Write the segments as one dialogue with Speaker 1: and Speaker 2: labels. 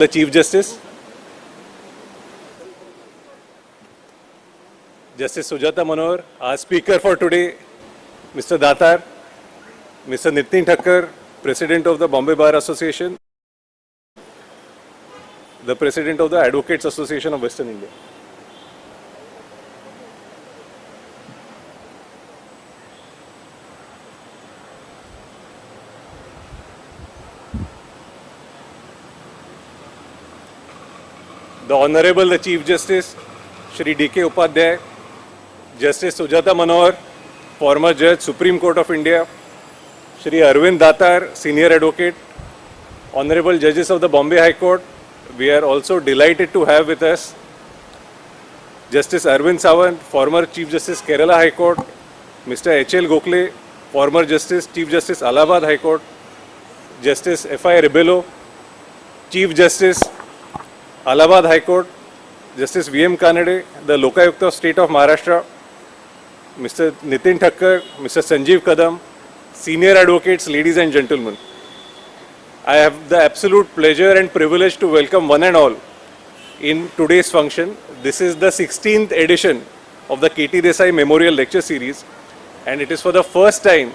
Speaker 1: The Chief Justice, Justice Sujata Manohar, our speaker for today, Mr. Datar, Mr. Nitin Thakkar, President of the Bombay Bar Association, the President of the Advocates Association of Western India. The Honorable the Chief Justice, Shri D.K. Upadhyaya, Justice Sujata Manohar, former Judge, Supreme Court of India, Shri Arvind Datar, Senior Advocate, Honorable Judges of the Bombay High Court, we are also delighted to have with us Justice Arvind Sawant, former Chief Justice Kerala High Court, Mr. H.L. Gokhale, former Justice, Chief Justice Allahabad High Court, Justice F.I. Rebello, Chief Justice Allahabad High Court, Justice V.M. Kanade, the Lokayukta of State of Maharashtra, Mr. Nitin Thakkar, Mr. Sanjeev Kadam, Senior Advocates, ladies and gentlemen. I have the absolute pleasure and privilege to welcome one and all in today's function. This is the 16th edition of the K.T. Desai Memorial Lecture Series, and it is for the first time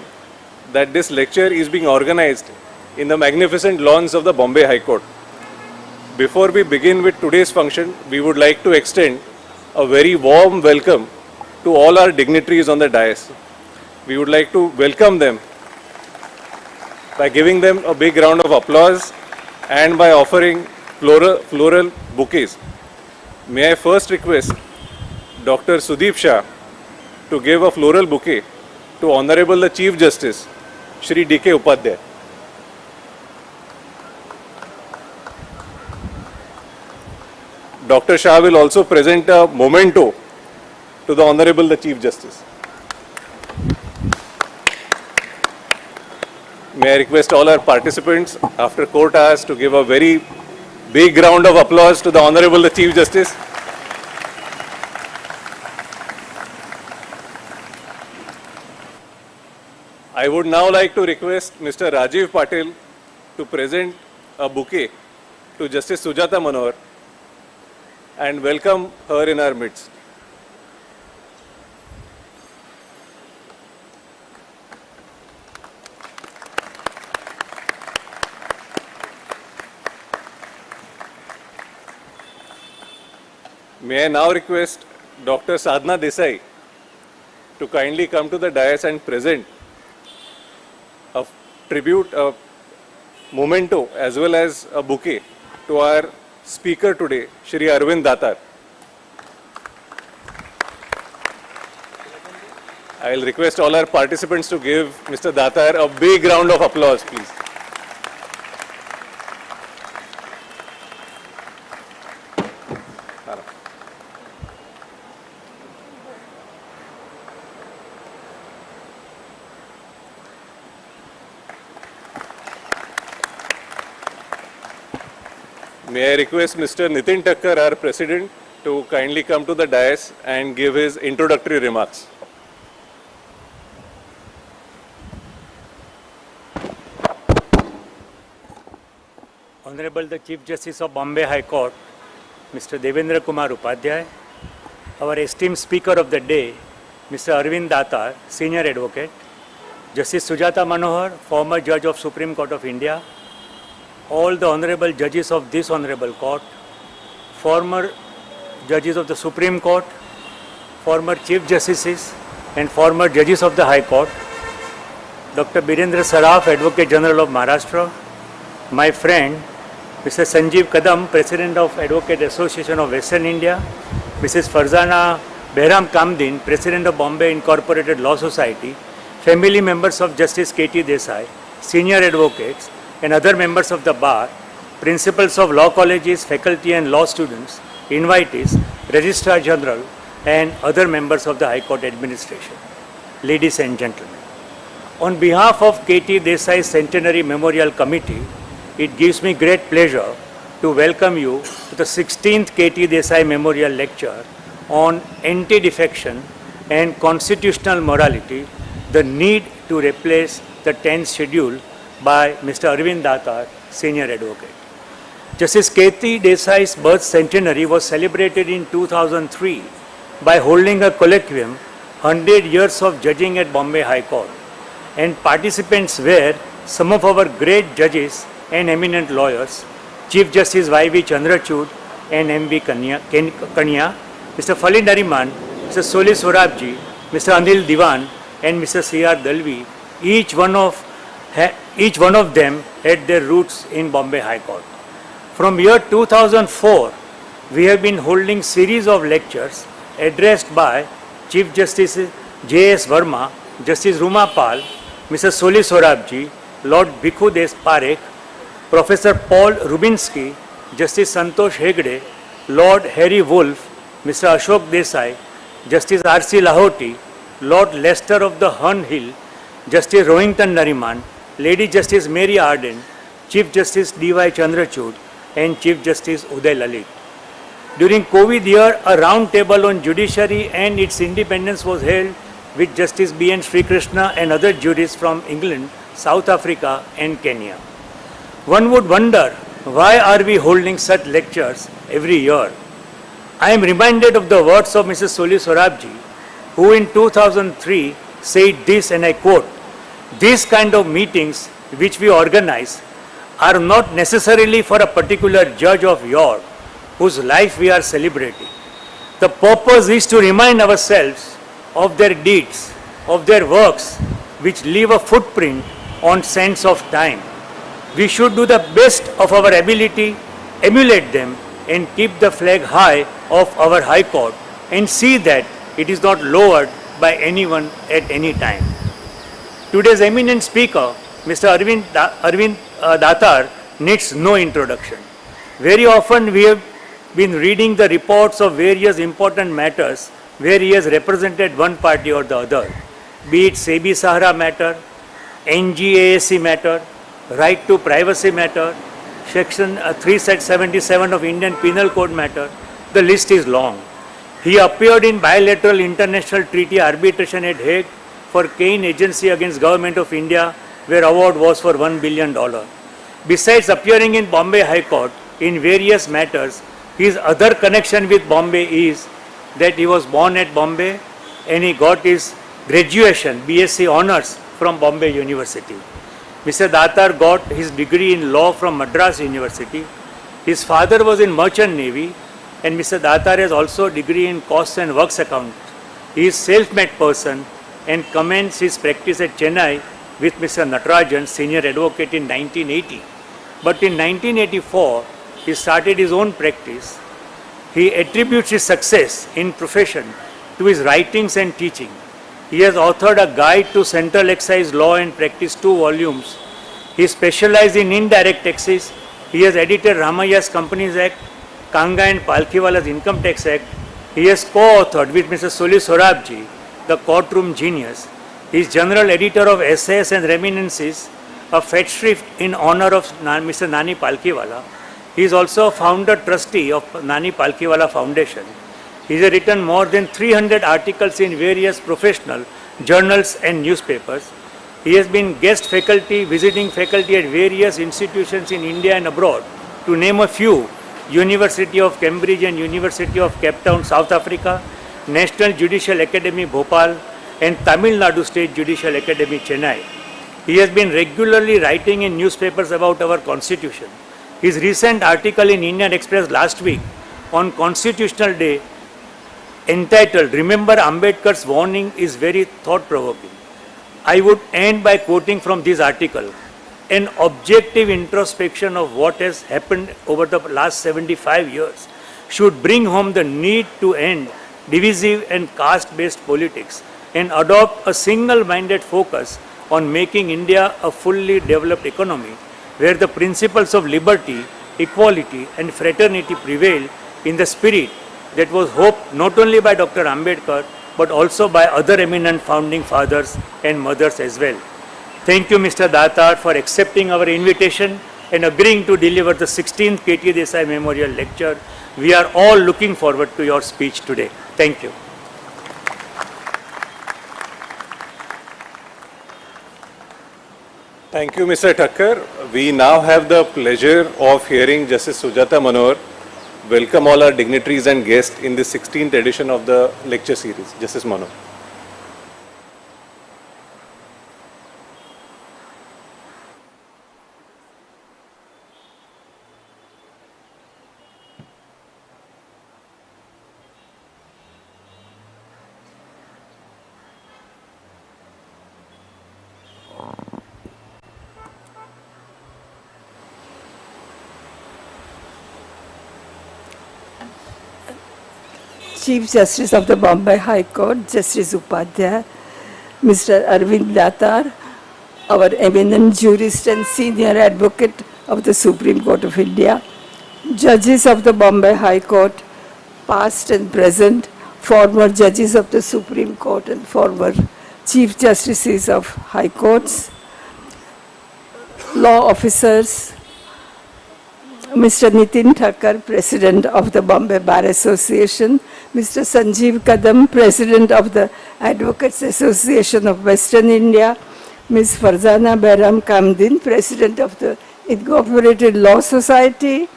Speaker 1: that this lecture is being organized in the magnificent lawns of the Bombay High Court. Before we begin with today's function, we would like to extend a very warm welcome to all our dignitaries on the dais. We would like to welcome them by giving them a big round of applause and by offering floral bouquets. May I first request Dr. Sudeep Shah to give a floral bouquet to Honorable the Chief Justice, Shri D.K. Upadhyaya. Dr. Shah will also present a memento to the Honorable the Chief Justice. May I request all our participants after court hours to give a very big round of applause to the Honorable the Chief Justice. I would now like to request Mr. Rajiv Patil to present a bouquet to Justice Sujata Manohar and welcome her in our midst. May I now request Dr. Sadhana Desai to kindly come to the dais and present a tribute, a memento as well as a bouquet to our speaker today, Shri Arvind Datar. I will request all our participants to give Mr. Datar a big round of applause, please. May I request Mr. Nitin Thakkar, our President, to kindly come to the dais and give his introductory remarks.
Speaker 2: Honorable the Chief Justice of Bombay High Court, Mr. Devendra Kumar Upadhyaya, our esteemed Speaker of the day, Mr. Arvind Datar, Senior Advocate, Justice Sujata Manohar, former Judge of Supreme Court of India, all the Honorable Judges of this Honorable Court, former Judges of the Supreme Court, former Chief Justices and former Judges of the High Court, Dr. Birendra Saraf, Advocate General of Maharashtra, my friend, Mr. Sanjeev Kadam, President of Advocate Association of Western India, Mrs. Farzana Behram Kamdin, President of Bombay Incorporated Law Society, family members of Justice K.T. Desai, senior advocates, and other members of the bar, principals of law colleges, faculty and law students, invitees, Registrar General, and other members of the High Court administration. Ladies and gentlemen, on behalf of K.T. Desai Centenary Memorial Committee, it gives me great pleasure to welcome you to the 16th K.T. Desai Memorial Lecture on Anti-Defection and Constitutional Morality, the need to replace the 10th schedule by Mr. Arvind Datar, Senior Advocate. Justice K.T. Desai's birth centenary was celebrated in 2003 by holding a colloquium 100 years of judging at Bombay High Court. And participants were some of our great judges and eminent lawyers, Chief Justice Y.V. Chandrachud and M.V. Kanya, Mr. Fali Nariman, Mr. Soli Sorabji, Mr. Anil Diwan, and Mr. C.R. Dalvi. Each one of them had their roots in Bombay High Court. From year 2004, we have been holding series of lectures addressed by Chief Justice J.S. Verma, Justice Ruma Pal, Mr. Soli Sorabji, Lord Bhikhu Des Parekh, Professor Paul Rubinsky, Justice Santosh Hegde, Lord Harry Wolff, Mr. Ashok Desai, Justice R.C. Lahoti, Lord Lester of the Hun Hill, Justice Rohington Nariman, Lady Justice Mary Arden, Chief Justice D.Y. Chandrachud, and Chief Justice Uday Lalit. During COVID year, a round table on judiciary and its independence was held with Justice B.N. Sri Krishna and other jurists from England, South Africa, and Kenya. One would wonder, why are we holding such lectures every year? I am reminded of the words of Mrs. Soli Sorabji, who in 2003 said this, and I quote, "These kind of meetings which we organize are not necessarily for a particular judge of yours, whose life we are celebrating. The purpose is to remind ourselves of their deeds, of their works, which leave a footprint on sands of time. We should do the best of our ability, emulate them, and keep the flag high of our High Court, and see that it is not lowered by anyone at any time." Today's eminent speaker, Mr. Arvind Datar, needs no introduction. Very often we have been reading the reports of various important matters where he has represented one party or the other, be it Sebi Sahara matter, NGASC matter, right to privacy matter, section 377 of Indian Penal Code matter. The list is long. He appeared in bilateral international treaty arbitration at Hague for Kane Agency against Government of India, where award was for $1 billion. Besides appearing in Bombay High Court in various matters, his other connection with Bombay is that he was born at Bombay and he got his graduation, BSc Honours, from Bombay University. Mr. Datar got his degree in law from Madras University. His father was in Merchant Navy, and Mr. Datar has also a degree in costs and works account. He is self-made person and commenced his practice at Chennai with Mr. Natarajan, senior advocate, in 1980. But in 1984, he started his own practice. He attributes his success in profession to his writings and teaching. He has authored a guide to central excise law and practice, 2 volumes. He specialized in indirect taxes. He has edited Ramaya's Companies Act, Kanga and Palkhiwala's Income Tax Act. He has co-authored with Mr. Soli Sorabji, The Courtroom Genius. He is general editor of Essays and Reminiscences, a fetchshrift in honor of Mr. Nani Palkhiwala. He is also a founder trustee of Nani Palkhiwala Foundation. He has written more than 300 articles in various professional journals and newspapers. He has been guest faculty, visiting faculty at various institutions in India and abroad. To name a few, University of Cambridge and University of Cape Town, South Africa, National Judicial Academy, Bhopal, and Tamil Nadu State Judicial Academy, Chennai. He has been regularly writing in newspapers about our constitution. His recent article in Indian Express last week on Constitutional Day, entitled "Remember Ambedkar's Warning," is very thought-provoking. I would end by quoting from this article: "An objective introspection of what has happened over the last 75 years should bring home the need to end divisive and caste-based politics and adopt a single-minded focus on making India a fully developed economy where the principles of liberty, equality, and fraternity prevail in the spirit that was hoped not only by Dr. Ambedkar but also by other eminent founding fathers and mothers as well." Thank you, Mr. Datar, for accepting our invitation and agreeing to deliver the 16th K.T. Desai Memorial Lecture. We are all looking forward to your speech today. Thank you.
Speaker 1: Thank you, Mr. Thakkar. We now have the pleasure of hearing Justice Sujata Manohar welcome all our dignitaries and guests in the 16th edition of the lecture series. Justice Manohar.
Speaker 3: Chief Justice of the Bombay High Court, Justice Upadhyaya, Mr. Arvind Datar, our eminent jurist and senior advocate of the Supreme Court of India, judges of the Bombay High Court, past and present, former judges of the Supreme Court and former Chief Justices of High Courts, law officers, Mr. Nitin Thakkar, President of the Bombay Bar Association, Mr. Sanjeev Kadam, President of the Advocates Association of Western India, Ms. Farzana Behram Kamdin, President of the Incorporated Law Society,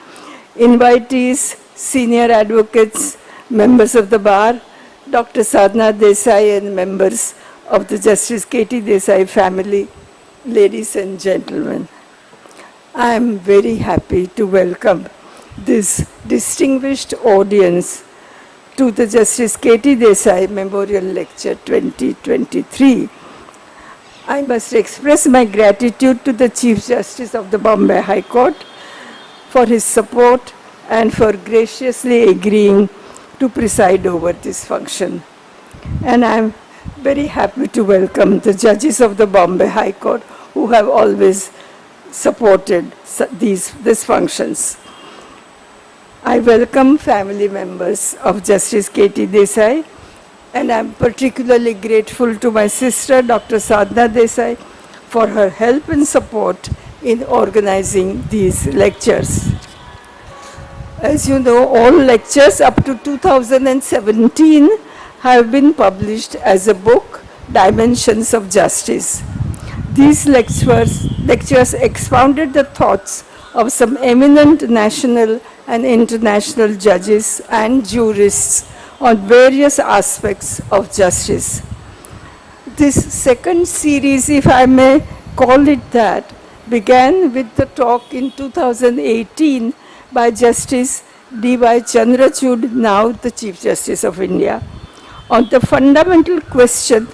Speaker 3: invitees, senior advocates, members of the bar, Dr. Sadhna Desai and members of the Justice K.T. Desai family, ladies and gentlemen. I am very happy to welcome this distinguished audience to the Justice K.T. Desai Memorial Lecture 2023. I must express my gratitude to the Chief Justice of the Bombay High Court for his support and for graciously agreeing to preside over this function. And I am very happy to welcome the judges of the Bombay High Court who have always supported these functions. I welcome family members of Justice K.T. Desai, and I am particularly grateful to my sister, Dr. Sadhna Desai, for her help and support in organizing these lectures. As you know, all lectures up to 2017 have been published as a book, Dimensions of Justice. These lectures expounded the thoughts of some eminent national and international judges and jurists on various aspects of justice. This second series, if I may call it that, began with the talk in 2018 by Justice D.Y. Chandrachud, now the Chief Justice of India, on the fundamental question,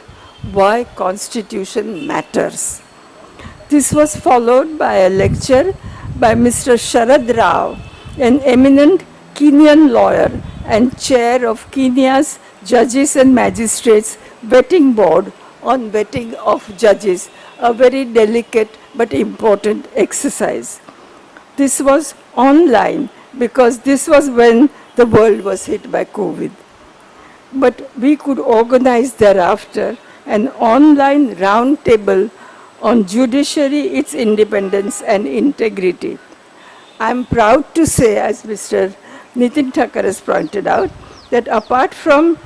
Speaker 3: why Constitution matters. This was followed by a lecture by Mr. Sharad Rao, an eminent Kenyan lawyer and chair of Kenya's Judges and Magistrates Vetting Board on vetting of judges, a very delicate but important exercise. This was online because this was when the world was hit by COVID. But we could organize thereafter an online roundtable on judiciary, its independence and integrity. I am proud to say, as Mr. Nitin Thakkar has pointed out, that apart from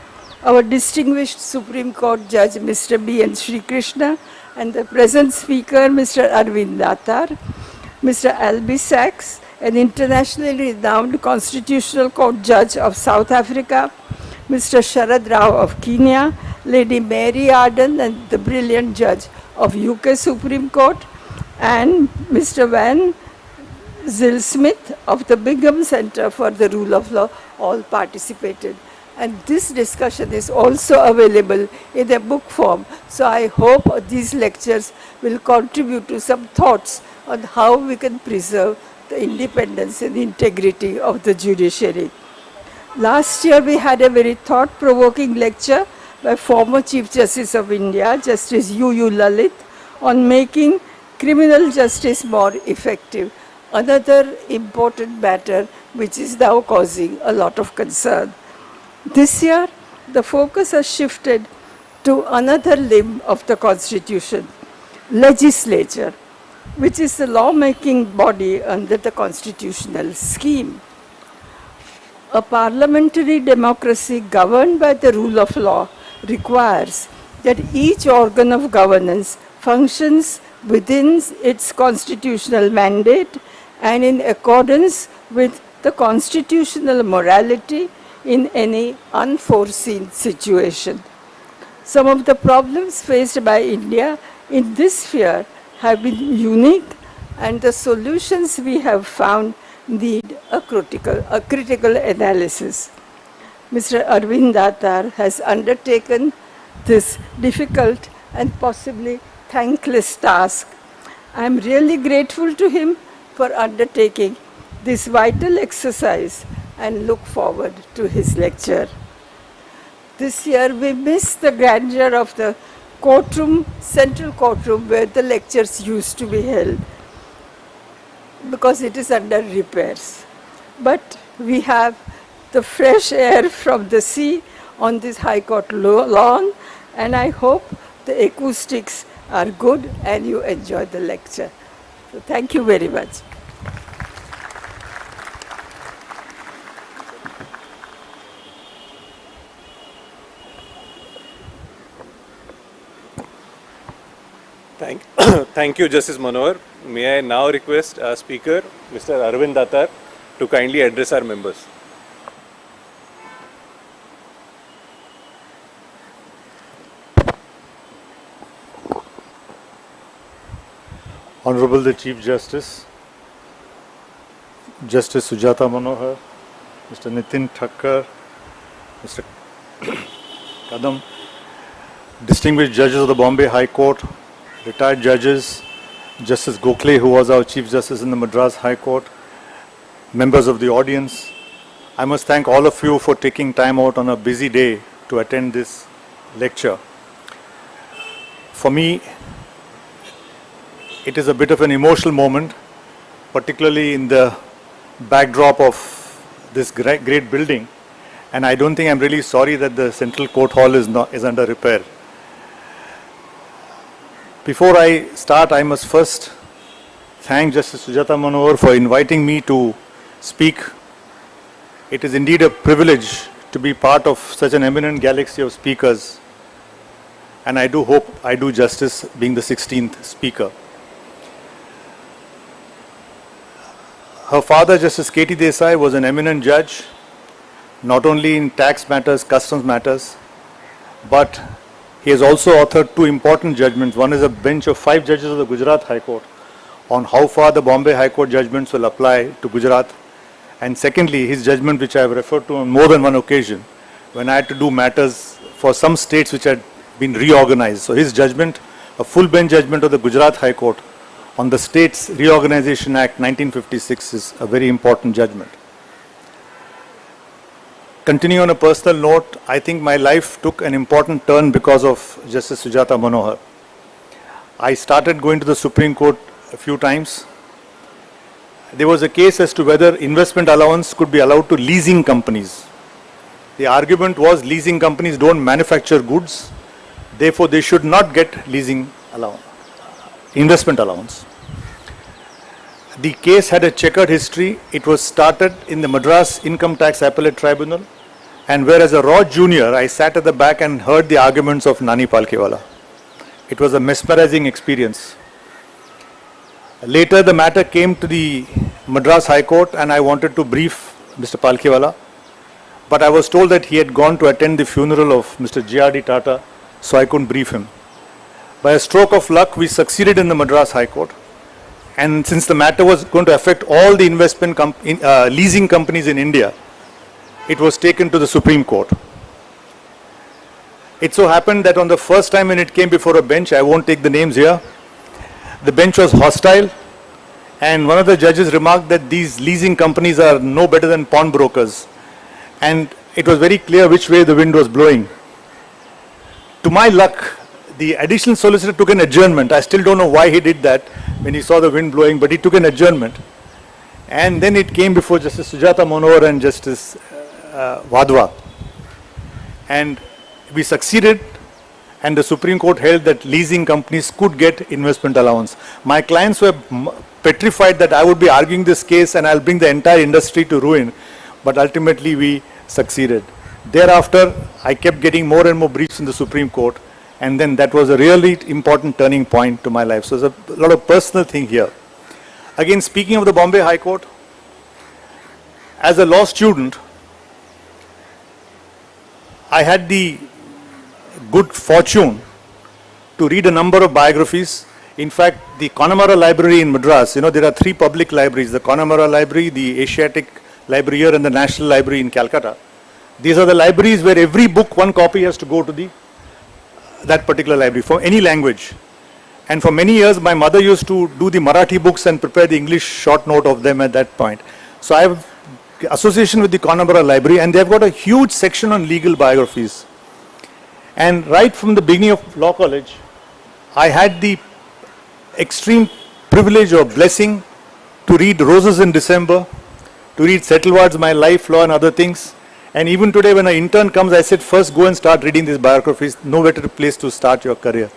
Speaker 3: our distinguished Supreme Court Judge, Mr. B.N. Sri Krishna, and the present speaker, Mr. Arvind Datar, Mr. Albie Sachs, an internationally renowned Constitutional Court Judge of South Africa, Mr. Sharad Rao of Kenya, Lady Mary Arden, and the brilliant judge of UK Supreme Court, and Mr. Van Zyl-Smith of the Bingham Center for the Rule of Law, all participated. And this discussion is also available in a book form. So I hope these lectures will contribute to some thoughts on how we can preserve the independence and integrity of the judiciary. Last year we had a very thought-provoking lecture by former Chief Justice of India, Justice U. Lalit, on making criminal justice more effective, another important matter which is now causing a lot of concern. This year, the focus has shifted to another limb of the Constitution, legislature, which is the lawmaking body under the constitutional scheme. A parliamentary democracy governed by the rule of law requires that each organ of governance functions within its constitutional mandate and in accordance with the constitutional morality in any unforeseen situation. Some of the problems faced by India in this sphere have been unique, and the solutions we have found need a critical analysis. Mr. Arvind Datar has undertaken this difficult and possibly thankless task. I am really grateful to him for undertaking this vital exercise and look forward to his lecture. This year we miss the grandeur of the courtroom, central courtroom where the lectures used to be held because it is under repairs. But we have the fresh air from the sea on this High Court lawn, and I hope the acoustics are good and you enjoy the lecture. So thank you very much.
Speaker 1: Thank you, Justice Manohar. May I now request our speaker, Mr. Arvind Datar, to kindly address our members.
Speaker 4: Honorable the Chief Justice, Justice Sujata Manohar, Mr. Nitin Thakkar, Mr. Kadam, distinguished judges of the Bombay High Court, retired judges, Justice Gokhale, who was our Chief Justice in the Madras High Court, members of the audience, I must thank all of you for taking time out on a busy day to attend this lecture. For me, it is a bit of an emotional moment, particularly in the backdrop of this great building, and I don't think I'm really sorry that the Central Court Hall is under repair. Before I start, I must first thank Justice Sujata Manohar for inviting me to speak. It is indeed a privilege to be part of such an eminent galaxy of speakers, and I do hope I do justice being the 16th speaker. Her father, Justice K.T. Desai, was an eminent judge, not only in tax matters, customs matters, but he has also authored two important judgments. One is a bench of 5 judges of the Gujarat High Court on how far the Bombay High Court judgments will apply to Gujarat. And secondly, his judgment, which I have referred to on more than one occasion, when I had to do matters for some states which had been reorganized. So his judgment, a full bench judgment of the Gujarat High Court on the States Reorganization Act 1956 is a very important judgment. Continuing on a personal note, I think my life took an important turn because of Justice Sujata Manohar. I started going to the Supreme Court a few times. There was a case as to whether investment allowance could be allowed to leasing companies. The argument was leasing companies don't manufacture goods, therefore they should not get leasing allowance, investment allowance. The case had a checkered history. It was started in the Madras Income Tax Appellate Tribunal, and whereas a raw junior, I sat at the back and heard the arguments of Nani Palkhiwala. It was a mesmerizing experience. Later the matter came to the Madras High Court and I wanted to brief Mr. Palkhiwala, but I was told that he had gone to attend the funeral of Mr. J.R.D. Tata, so I couldn't brief him. By a stroke of luck, we succeeded in the Madras High Court, and since the matter was going to affect all the leasing companies in India, it was taken to the Supreme Court. It so happened that on the first time when it came before a bench, I won't take the names here, the bench was hostile, and one of the judges remarked that these leasing companies are no better than pawnbrokers, and it was very clear which way the wind was blowing. To my luck, the additional solicitor took an adjournment. I still don't know why he did that when he saw the wind blowing, but he took an adjournment. And then it came before Justice Sujata Manohar and Justice Wadhwa. And we succeeded, and the Supreme Court held that leasing companies could get investment allowance. My clients were petrified that I would be arguing this case and I'll bring the entire industry to ruin, but ultimately we succeeded. Thereafter, I kept getting more and more briefs in the Supreme Court, And then that was a really important turning point to my life. So there's a lot of personal thing here. Again, speaking of the Bombay High Court, as a law student, I had the good fortune to read a number of biographies. In fact, the Connemara Library in Madras, there are 3 public libraries, the Connemara Library, the Asiatic Library here, and the National Library in Calcutta. These are the libraries where every book, 1 copy has to go to that particular library for any language. And for many years, my mother used to do the Marathi books and prepare the English short note of them at that point. So I have association with the Connemara Library, and they've got a huge section on legal biographies. And right from the beginning of law college, I had the extreme privilege or blessing to read Roses in December, to read Settlewards, My Life, Law and Other Things. And even today when an intern comes, I said, first go and start reading these biographies. No better place to start your career.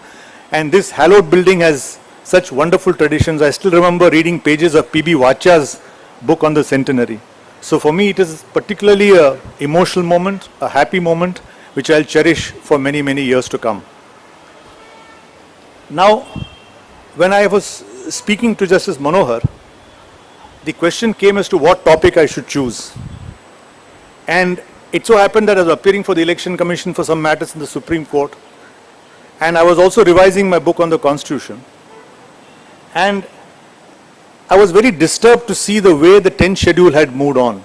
Speaker 4: And this hallowed building has such wonderful traditions. I still remember reading pages of P.B. Vacha's book on the centenary. So for me, it is particularly an emotional moment, a happy moment, which I'll cherish for many, many years to come. Now, when I was speaking to Justice Manohar, the question came as to what topic I should choose. And it so happened that I was appearing for the Election Commission for some matters in the Supreme Court. And I was also revising my book on the Constitution. And I was very disturbed to see the way the 10th schedule had moved on.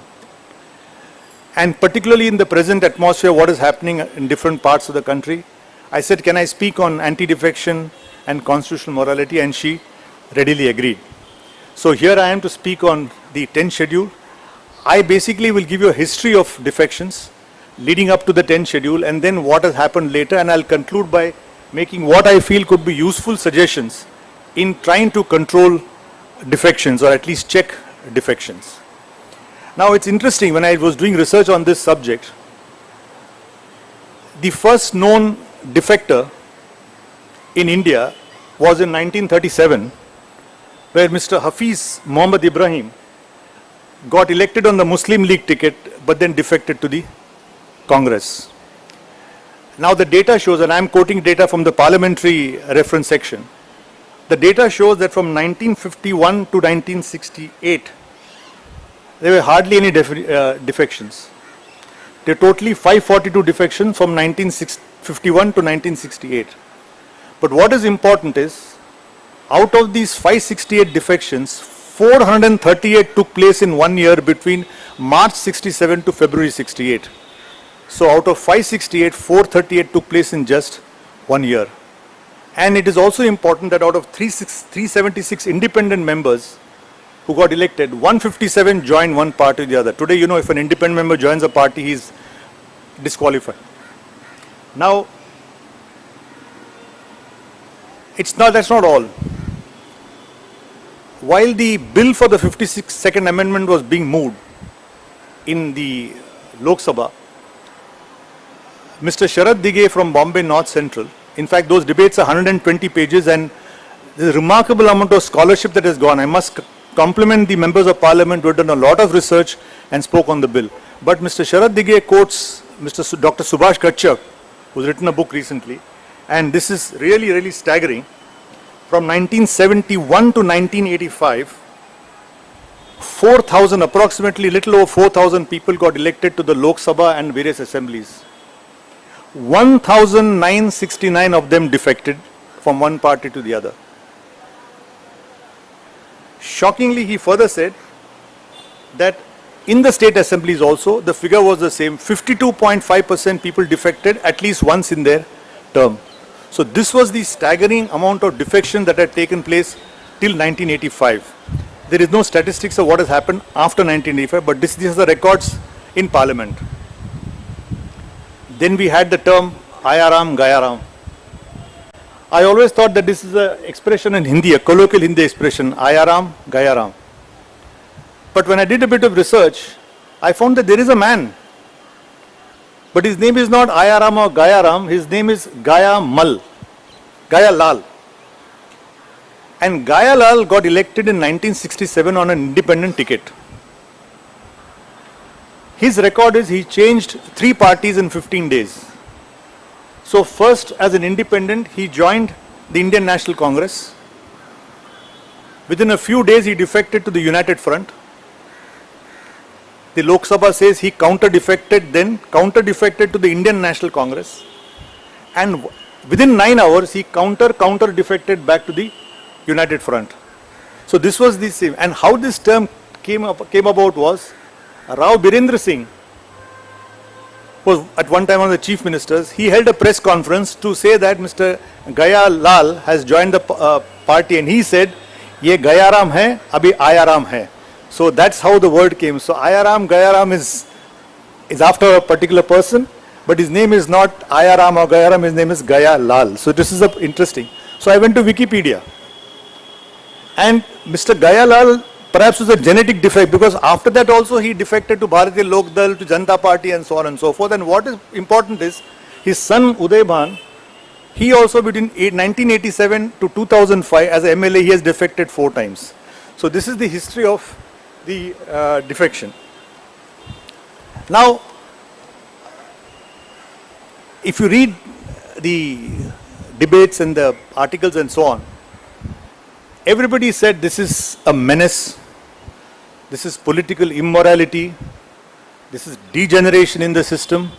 Speaker 4: And particularly in the present atmosphere, what is happening in different parts of the country. I said, can I speak on anti-defection and constitutional morality? And she readily agreed. So here I am to speak on the 10th schedule. I basically will give you a history of defections leading up to the 10th schedule and then what has happened later, and I'll conclude by making what I feel could be useful suggestions in trying to control defections or at least check defections. Now it's interesting, when I was doing research on this subject, the first known defector in India was in 1937, where Mr. Hafiz Muhammad Ibrahim got elected on the Muslim League ticket but then defected to the Congress. Now the data shows, and I am quoting data from the parliamentary reference section, the data shows that from 1951 to 1968, there were hardly any defections. There were totally 542 defections from 1951 to 1968. But what is important is, out of these 568 defections, 438 took place in 1 year between March 67 to February 68. So out of 568, 438 took place in just 1 year. And it is also important that out of 376 independent members who got elected, 157 joined one party or the other. Today, if an independent member joins a party, he is disqualified. Now, that's not all. While the bill for the 52nd Amendment was being moved in the Lok Sabha, Mr. Sharad Dige from Bombay North Central, in fact those debates are 120 pages and there's a remarkable amount of scholarship that has gone. I must compliment the members of parliament who have done a lot of research and spoke on the bill. But Mr. Sharad Dige quotes Dr. Subhash Kachchak, who's written a book recently, and this is really, really staggering. From 1971 to 1985, 4,000, approximately little over 4,000 people got elected to the Lok Sabha and various assemblies. 1,969 of them defected from one party to the other. Shockingly, he further said that in the state assemblies also, the figure was the same. 52.5% people defected at least once in their term. So this was the staggering amount of defection that had taken place till 1985. There is no statistics of what has happened after 1985, but these are the records in Parliament. Then we had the term Ayaram, Gayaram. I always thought that this is an expression in Hindi, a colloquial Hindi expression, Ayaram, Gayaram. But when I did a bit of research, I found that there is a man. But his name is not Ayaram or Gayaram, his name is Gaya Lal. And Gaya Lal got elected in 1967 on an independent ticket. His record is he changed 3 parties in 15 days. So first, as an independent, he joined the Indian National Congress. Within a few days, he defected to the United Front. The Lok Sabha says he counter-defected to the Indian National Congress. And within 9 hours, he counter-defected back to the United Front. So this was the same. And how this term came about was, Rao Birendra Singh was at one time one of the chief ministers. He held a press conference to say that Mr. Gaya Lal has joined the party, and he said, "Ye Gayaram hai, abhi Ayaram hai." So that's how the word came. So Ayaram, Gayaram is after a particular person, but his name is not Ayaram or Gayaram. His name is Gaya Lal. So this is interesting. So I went to Wikipedia, and Mr. Gaya Lal perhaps was a genetic defect, because after that also he defected to Bharatiya Lok Dal, to Janata Party and so on and so forth. And what is important is his son Uday Bhan, he also between 1987 to 2005 as a MLA, he has defected 4 times. So this is the history of the defection. Now, if you read the debates and the articles and so on, everybody said this is a menace, this is political immorality, this is degeneration in the system.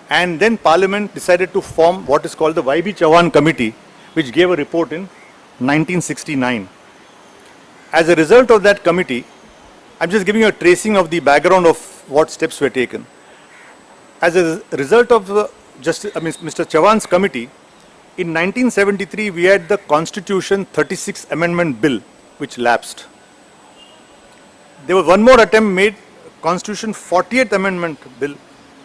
Speaker 4: And then Parliament decided to form what is called the Y.B. Chauhan Committee, which gave a report in 1969. As a result of that committee, I'm just giving you a tracing of the background of what steps were taken. As a result of Mr. Chauhan's committee, in 1973, we had the Constitution 36 Amendment Bill, which lapsed. There was one more attempt made, Constitution 48th Amendment Bill,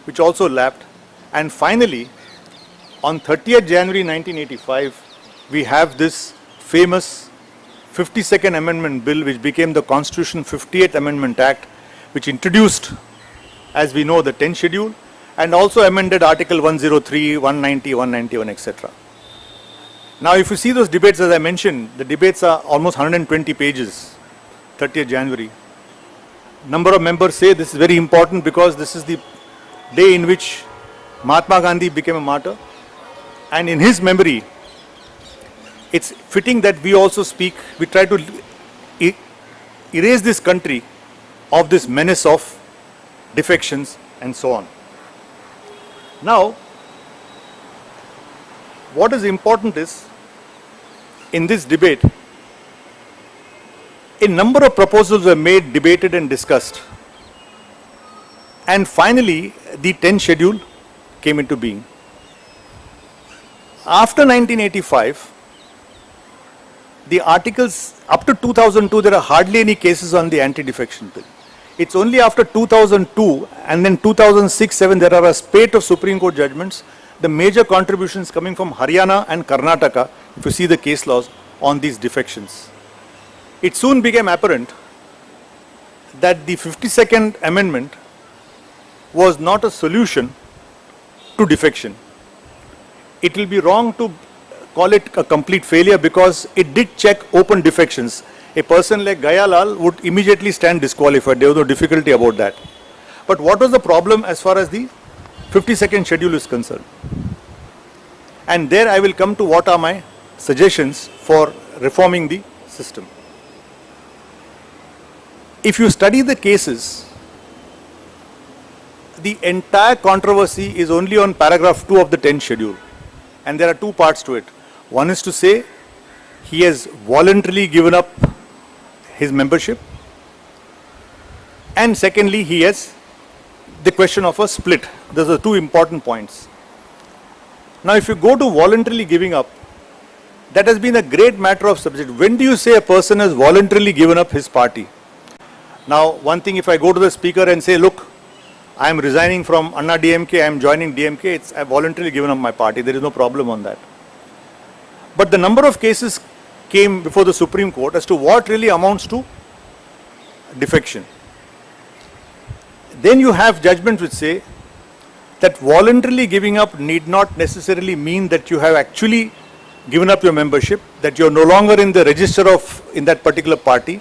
Speaker 4: which also lapsed. And finally, on 30th January 1985, we have this famous 52nd Amendment Bill, which became the Constitution 58th Amendment Act, which introduced, as we know, the 10th schedule, and also amended Article 103, 190, 191, etc. Now, if you see those debates, as I mentioned, the debates are almost 120 pages, 30th January. Number of members say this is very important because this is the day in which Mahatma Gandhi became a martyr. And in his memory, it's fitting that we also speak, we try to erase this country of this menace of defections and so on. Now, what is important is, in this debate, a number of proposals were made, debated and discussed. And finally, the 10th schedule came into being. After 1985, the articles, up to 2002, there are hardly any cases on the anti-defection bill. It's only after 2002 and then 2006-07, there are a spate of Supreme Court judgments, the major contributions coming from Haryana and Karnataka, if you see the case laws on these defections. It soon became apparent that the 52nd Amendment was not a solution to defection. It will be wrong to call it a complete failure because it did check open defections. A person like Gaya Lal would immediately stand disqualified. There was no difficulty about that. But what was the problem as far as the 52nd schedule is concerned? And there I will come to what are my suggestions for reforming the system. If you study the cases, the entire controversy is only on paragraph 2 of the 10th schedule. And there are 2 parts to it. One is to say he has voluntarily given up his membership. And secondly, he has the question of a split. Those are 2 important points. Now, if you go to voluntarily giving up, that has been a great matter of subject. When do you say a person has voluntarily given up his party? Now, one thing, if I go to the speaker and say, look, I am resigning from Anna DMK, I am joining DMK, I have voluntarily given up my party. There is no problem on that. But the number of cases came before the Supreme Court as to what really amounts to defection. Then you have judgments which say that voluntarily giving up need not necessarily mean that you have actually given up your membership, that you are no longer in the register in that particular party,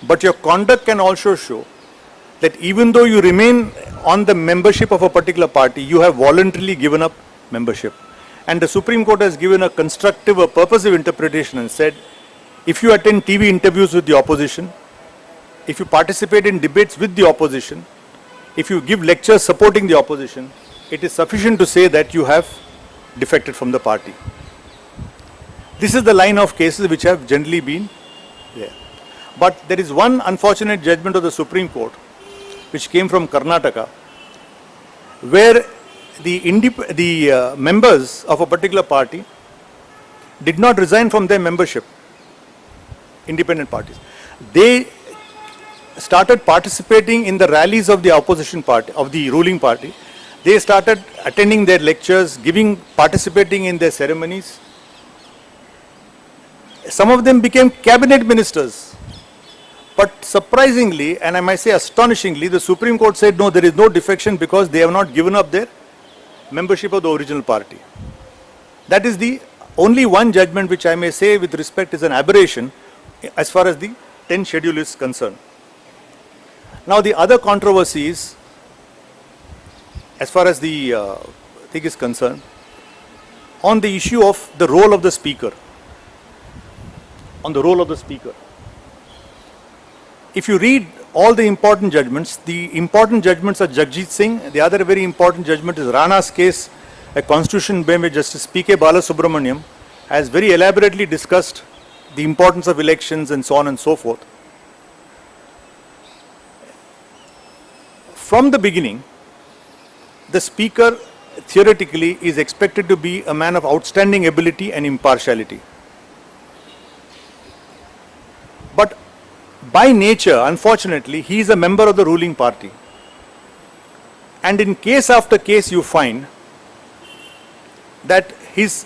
Speaker 4: but your conduct can also show that even though you remain on the membership of a particular party, you have voluntarily given up membership. And the Supreme Court has given a constructive, a purposive interpretation and said, if you attend TV interviews with the opposition, if you participate in debates with the opposition, if you give lectures supporting the opposition, it is sufficient to say that you have defected from the party. This is the line of cases which have generally been there. But there is one unfortunate judgment of the Supreme Court which came from Karnataka, where the members of a particular party did not resign from their membership, independent parties. They started participating in the rallies of the opposition party, of the ruling party. They started attending their lectures, participating in their ceremonies. Some of them became cabinet ministers. But surprisingly, and I might say astonishingly, the Supreme Court said no, there is no defection because they have not given up their membership of the original party. That is the only one judgment which I may say with respect is an aberration as far as the 10th schedule is concerned. Now the other controversies as far as the thing is concerned, on the issue of the role of the speaker. On the role of the speaker. If you read all the important judgments are Jagjit Singh. The other very important judgment is Rana's case, a constitution bench where Justice P.K. Balasubramaniam has very elaborately discussed the importance of elections and so on and so forth. From the beginning, the speaker theoretically is expected to be a man of outstanding ability and impartiality. But by nature, unfortunately, he is a member of the ruling party. And in case after case you find that his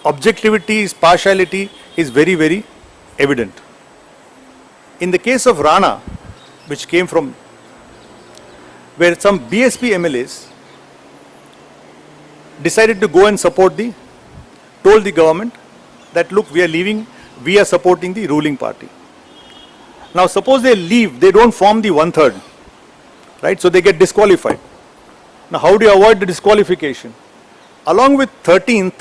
Speaker 4: objectivity, his partiality is very, very evident. In the case of Rana, which came from where some BSP MLAs decided to go and told the government that look, we are supporting the ruling party. Now suppose they leave, they don't form the 1/3, right? So they get disqualified. Now how do you avoid the disqualification? Along with 13,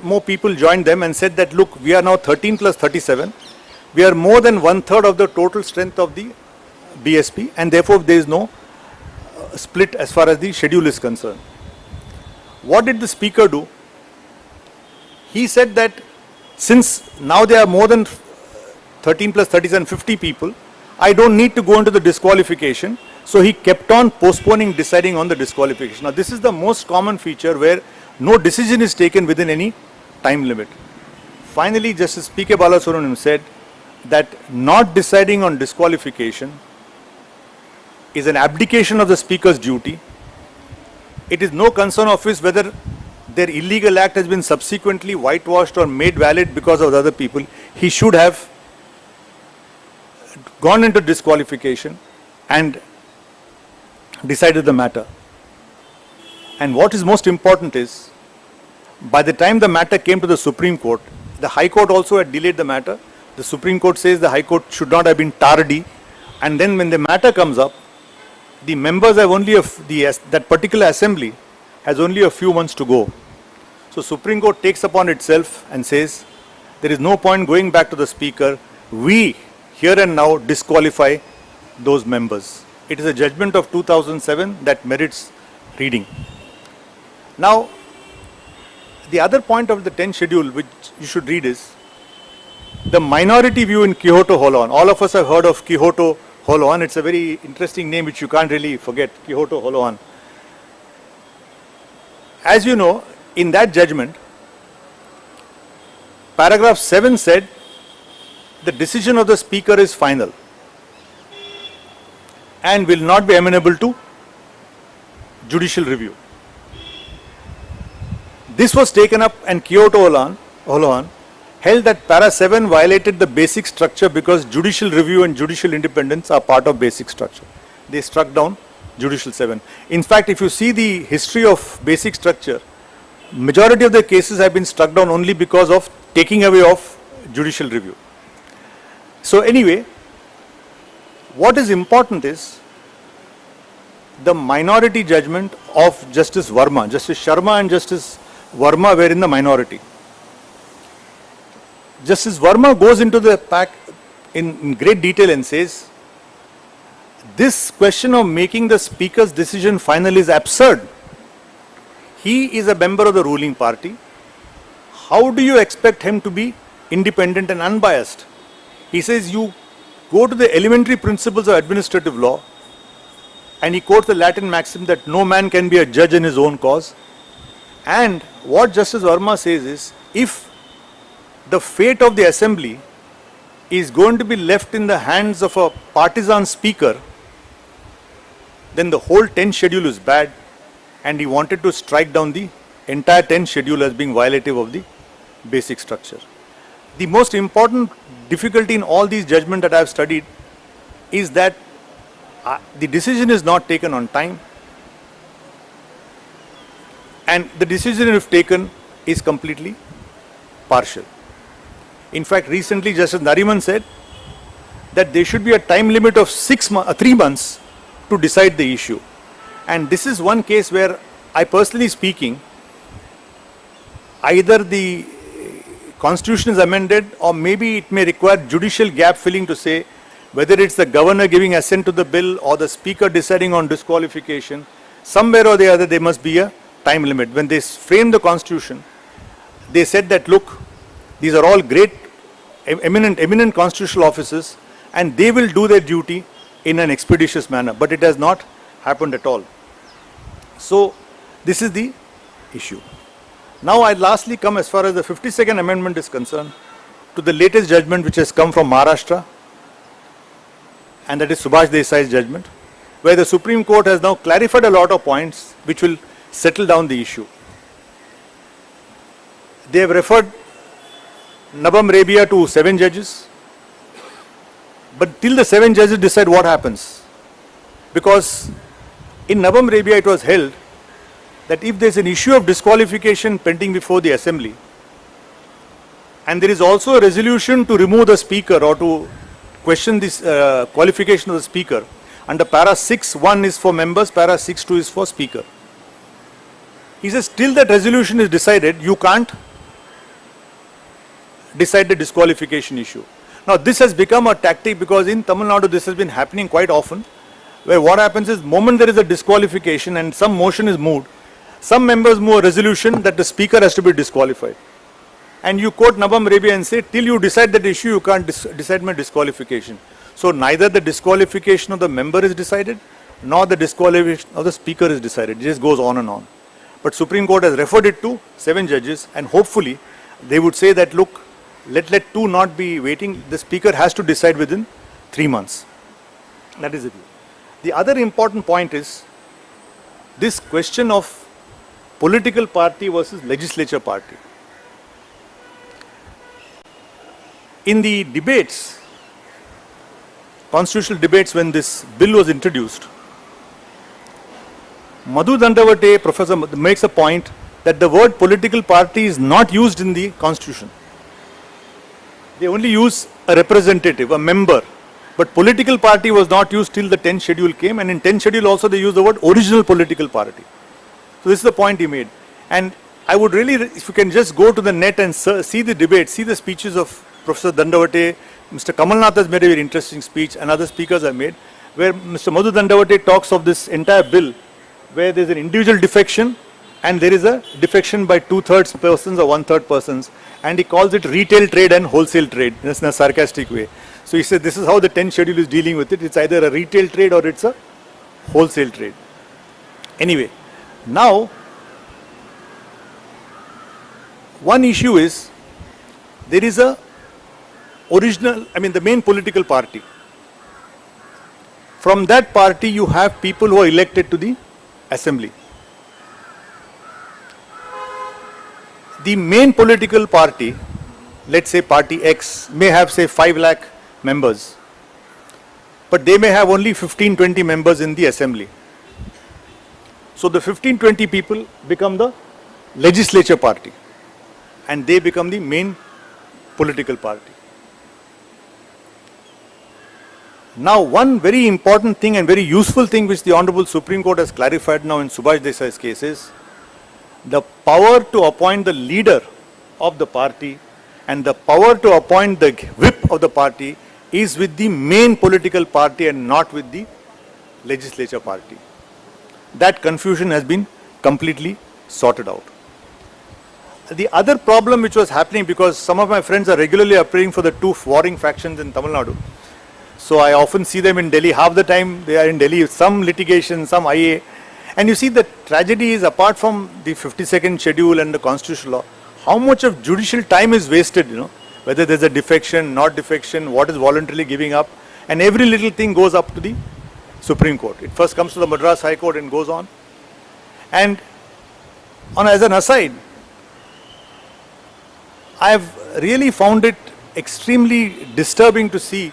Speaker 4: more people joined them and said that look, we are now 13 plus 37. We are more than 1/3 of the total strength of the BSP, and therefore there is no split as far as the schedule is concerned. What did the speaker do? He said that since now there are more than 13 plus 37, 50 people, I don't need to go into the disqualification. So he kept on postponing deciding on the disqualification. Now this is the most common feature where no decision is taken within any time limit. Finally, Justice P.K. Balasubramaniam said that not deciding on disqualification is an abdication of the speaker's duty. It is no concern of his whether their illegal act has been subsequently whitewashed or made valid because of the other people. He should have gone into disqualification and decided the matter. And what is most important is, by the time the matter came to the Supreme Court, the High Court also had delayed the matter. The Supreme Court says the High Court should not have been tardy. And then when the matter comes up, the members have only that particular assembly has only a few months to go. So Supreme Court takes upon itself and says, there is no point going back to the speaker. We here and now disqualify those members. It is a judgment of 2007 that merits reading. Now, the other point of the 10th schedule which you should read is the minority view in Quixote Holoan. All of us have heard of Quixote Holoan. It's a very interesting name which you can't really forget, Quixote Holoan. As you know, in that judgment, paragraph 7 said the decision of the speaker is final and will not be amenable to judicial review. This was taken up, and Quixote Holoan held that para 7 violated the basic structure because judicial review and judicial independence are part of basic structure. They struck down judicial 7. In fact, if you see the history of basic structure, majority of the cases have been struck down only because of taking away of judicial review. So anyway, what is important is the minority judgment of Justice Verma. Justice Sharma and Justice Verma were in the minority. Justice Verma goes into the pack in great detail and says, this question of making the speaker's decision final is absurd. He is a member of the ruling party. How do you expect him to be independent and unbiased? He says you go to the elementary principles of administrative law, and he quotes the Latin maxim that no man can be a judge in his own cause. And what Justice Verma says is, if the fate of the assembly is going to be left in the hands of a partisan speaker, then the whole 10th schedule is bad, and he wanted to strike down the entire 10th schedule as being violative of the basic structure. The most important difficulty in all these judgments that I have studied is that the decision is not taken on time, and the decision if taken is completely partial. In fact, recently Justice Nariman said that there should be a time limit of 3 months to decide the issue. And this is one case where I personally speaking, either the constitution is amended or maybe it may require judicial gap filling to say whether it's the governor giving assent to the bill or the speaker deciding on disqualification, somewhere or the other there must be a time limit. When they framed the constitution, they said that look, these are all great, eminent constitutional officers, and they will do their duty in an expeditious manner, but it has not happened at all. So this is the issue. Now I lastly come, as far as the 52nd amendment is concerned, to the latest judgment which has come from Maharashtra, and that is Subhash Desai's judgment, where the Supreme Court has now clarified a lot of points which will settle down the issue. They have referred Nabam Rebia to 7 judges, but till the 7 judges decide what happens. Because in Nabam Rebia it was held that if there is an issue of disqualification pending before the assembly, and there is also a resolution to remove the speaker or to question this qualification of the speaker, under para 6.1 is for members, para 6.2 is for speaker. He says till that resolution is decided, you can't decide the disqualification issue. Now this has become a tactic because in Tamil Nadu this has been happening quite often, where what happens is, moment there is a disqualification and some motion is moved, some members move a resolution that the speaker has to be disqualified. And you quote Nabam Rebia and say, till you decide that issue, you can't decide my disqualification. So neither the disqualification of the member is decided, nor the disqualification of the speaker is decided. It just goes on and on. But Supreme Court has referred it to 7 judges, and hopefully they would say that, look, let 2 not be waiting. The speaker has to decide within 3 months. That is it. The other important point is this question of political party versus legislature party. In the debates, constitutional debates, when this bill was introduced, Madhu Dandavate, professor, makes a point that the word political party is not used in the constitution. They only use a representative, a member. But political party was not used till the 10th schedule came, and in 10th schedule also they use the word original political party. So this is the point he made. And I would really, if you can just go to the net and see the debate, see the speeches of Professor Dandavate, Mr. Kamalnath has made a very interesting speech, and other speakers have made, where Mr. Madhu Dandavate talks of this entire bill, where there is an individual defection and there is a defection by 2/3 persons or 1/3 persons, and he calls it retail trade and wholesale trade in a sarcastic way. So he said this is how the 10th schedule is dealing with it. It's either a retail trade or it's a wholesale trade. Anyway, now one issue is there is a the main political party. From that party you have people who are elected to the assembly. The main political party, let's say party X, may have say 5 lakh members, but they may have only 15-20 members in the assembly. So the 15-20 people become the legislature party, and they become the main political party. Now, one very important thing and very useful thing which the Honorable Supreme Court has clarified now in Subhash Desai's case is the power to appoint the leader of the party and the power to appoint the whip of the party is with the main political party and not with the legislature party. That confusion has been completely sorted out. The other problem which was happening, because some of my friends are regularly appearing for the two warring factions in Tamil Nadu. So I often see them in Delhi. Half the time they are in Delhi, some litigation, some IA. And you see the tragedy is, apart from the 52nd schedule and the constitutional law, how much of judicial time is wasted, whether there's a defection, not defection, what is voluntarily giving up, and every little thing goes up to the Supreme Court. It first comes to the Madras High Court and goes on. And as an aside, I have really found it extremely disturbing to see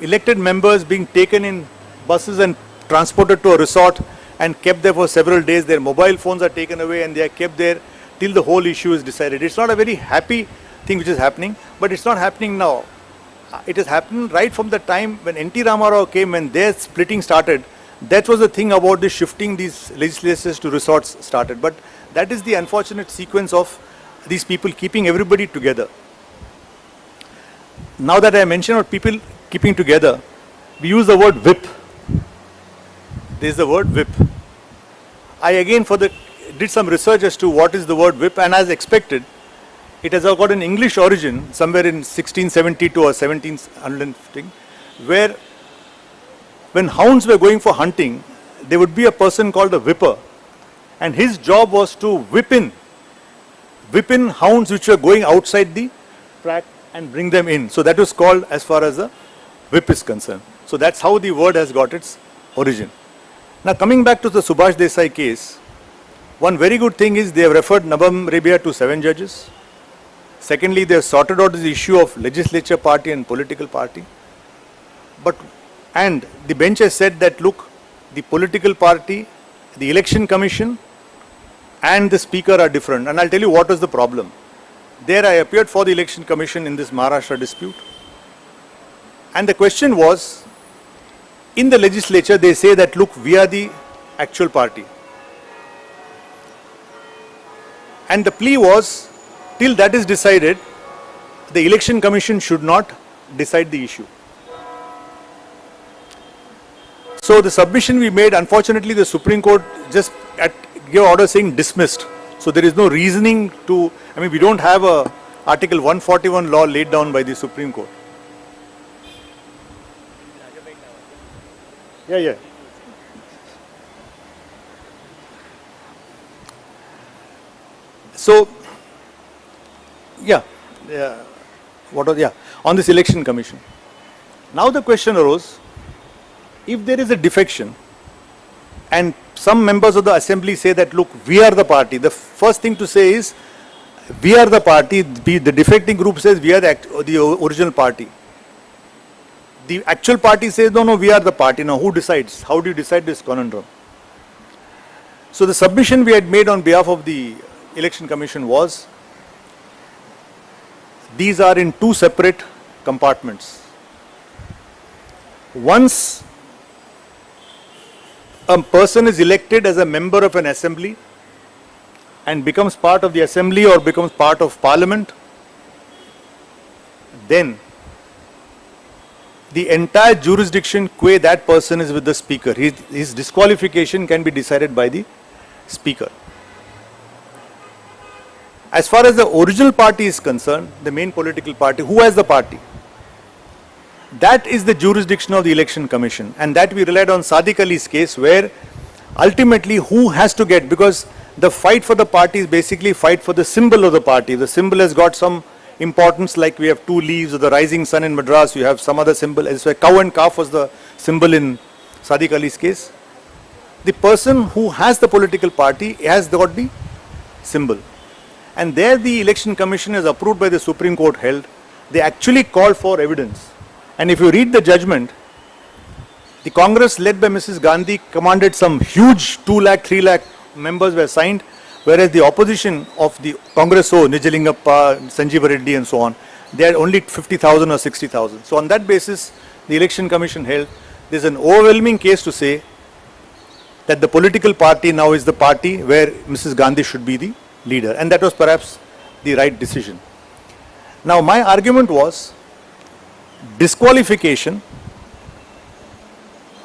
Speaker 4: elected members being taken in buses and transported to a resort and kept there for several days. Their mobile phones are taken away and they are kept there till the whole issue is decided. It's not a very happy thing which is happening, but it's not happening now. It has happened right from the time when N.T. Ramarao came and their splitting started. That was the thing about the shifting these legislatures to resorts started. But that is the unfortunate sequence of these people keeping everybody together. Now that I mentioned about people keeping together, we use the word whip. There is the word whip. I again did some research as to what is the word whip, and as expected, it has got an English origin somewhere in 1672 or 1750, where when hounds were going for hunting, there would be a person called a whipper, and his job was to whip in hounds which were going outside the track and bring them in. So that was called as far as the whip is concerned. So that's how the word has got its origin. Now coming back to the Subhash Desai case, one very good thing is they have referred Nabam Rebia to 7 judges. Secondly, they have sorted out the issue of legislature party and political party. And the bench has said that, look, the political party, the election commission and the speaker are different. And I'll tell you what was the problem. There I appeared for the election commission in this Maharashtra dispute. And the question was, in the legislature they say that, look, we are the actual party. And the plea was, till that is decided, the election commission should not decide the issue. So the submission we made, unfortunately the Supreme Court just gave order saying dismissed. So there is no reasoning to, we don't have a Article 141 law laid down by the Supreme Court. Yeah. So, on this election commission. Now the question arose, if there is a defection and some members of the assembly say that, look, we are the party, the first thing to say is, we are the party, the defecting group says we are the original party. The actual party says, no, we are the party. Now who decides? How do you decide this conundrum? So the submission we had made on behalf of the election commission was, these are in 2 separate compartments. Once a person is elected as a member of an assembly and becomes part of the assembly or becomes part of parliament, then the entire jurisdiction qua that person is with the speaker. His disqualification can be decided by the speaker. As far as the original party is concerned, the main political party, who has the party? That is the jurisdiction of the election commission, and that we relied on Sadiq Ali's case, where ultimately who has to get, because the fight for the party is basically fight for the symbol of the party. The symbol has got some importance, like we have 2 leaves of the rising sun in Madras, we have some other symbol, as cow and calf was the symbol in Sadiq Ali's case. The person who has the political party has got the symbol. And there the election commission is approved by the Supreme Court held. They actually called for evidence. And if you read the judgment, the Congress led by Mrs. Gandhi commanded some huge 2 lakh, 3 lakh members were signed, whereas the opposition of the Congress, Nijalingappa, Sanjeev Reddy and so on, they had only 50,000 or 60,000. So on that basis, the Election Commission held, there is an overwhelming case to say that the political party now is the party where Mrs. Gandhi should be the leader, and that was perhaps the right decision. Now my argument was disqualification.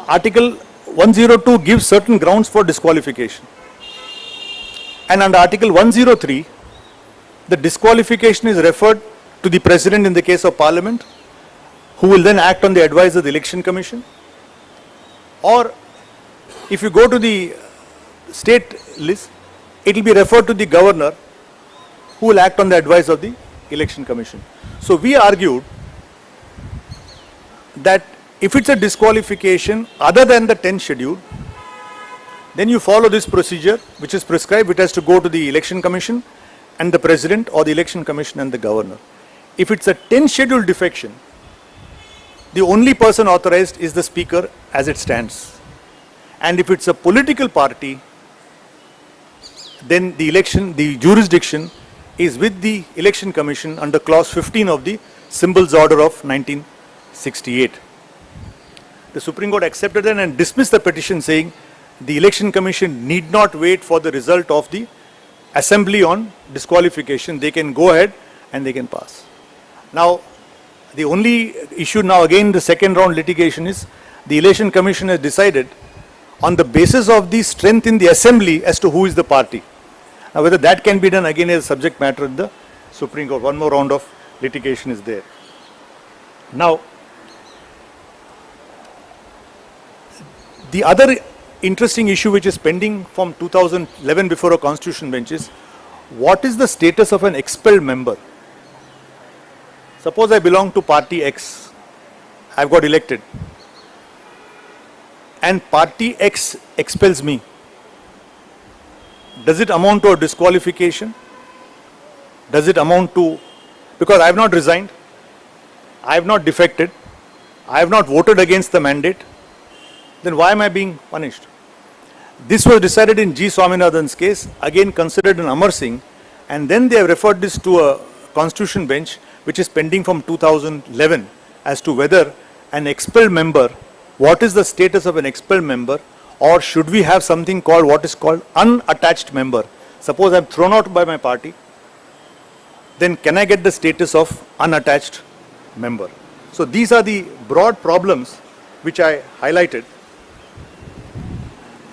Speaker 4: Article 102 gives certain grounds for disqualification, and under Article 103 the disqualification is referred to the President in the case of Parliament, who will then act on the advice of the Election Commission, or if you go to the state list, it will be referred to the Governor, who will act on the advice of the Election Commission. So we argued that if it's a disqualification other than the 10th schedule, then you follow this procedure which is prescribed. It has to go to the Election Commission and the President, or the Election Commission and the Governor. If it's a 10th schedule defection, the only person authorized is the Speaker as it stands. And if it's a political party, then the jurisdiction is with the Election Commission under clause 15 of the Symbols Order of 1968. The Supreme Court accepted that and dismissed the petition, saying the Election Commission need not wait for the result of the Assembly on disqualification. They can go ahead and they can pass. Now, the only issue now again the second round litigation is the Election Commission has decided on the basis of the strength in the Assembly as to who is the party. Now whether that can be done again is a subject matter in the Supreme Court. One more round of litigation is there. Now, the other interesting issue which is pending from 2011 before a constitution bench is, what is the status of an expelled member? Suppose I belong to party X, I have got elected, and party X expels me. Does it amount to a disqualification? Does it amount to, because I have not resigned, I have not defected, I have not voted against the mandate, then why am I being punished? This was decided in G. Swaminathan's case, again considered in Amar Singh, and then they have referred this to a constitution bench which is pending from 2011 as to whether an expelled member, what is the status of an expelled member, or should we have something called what is called unattached member. Suppose I am thrown out by my party, then can I get the status of unattached member? So these are the broad problems which I highlighted.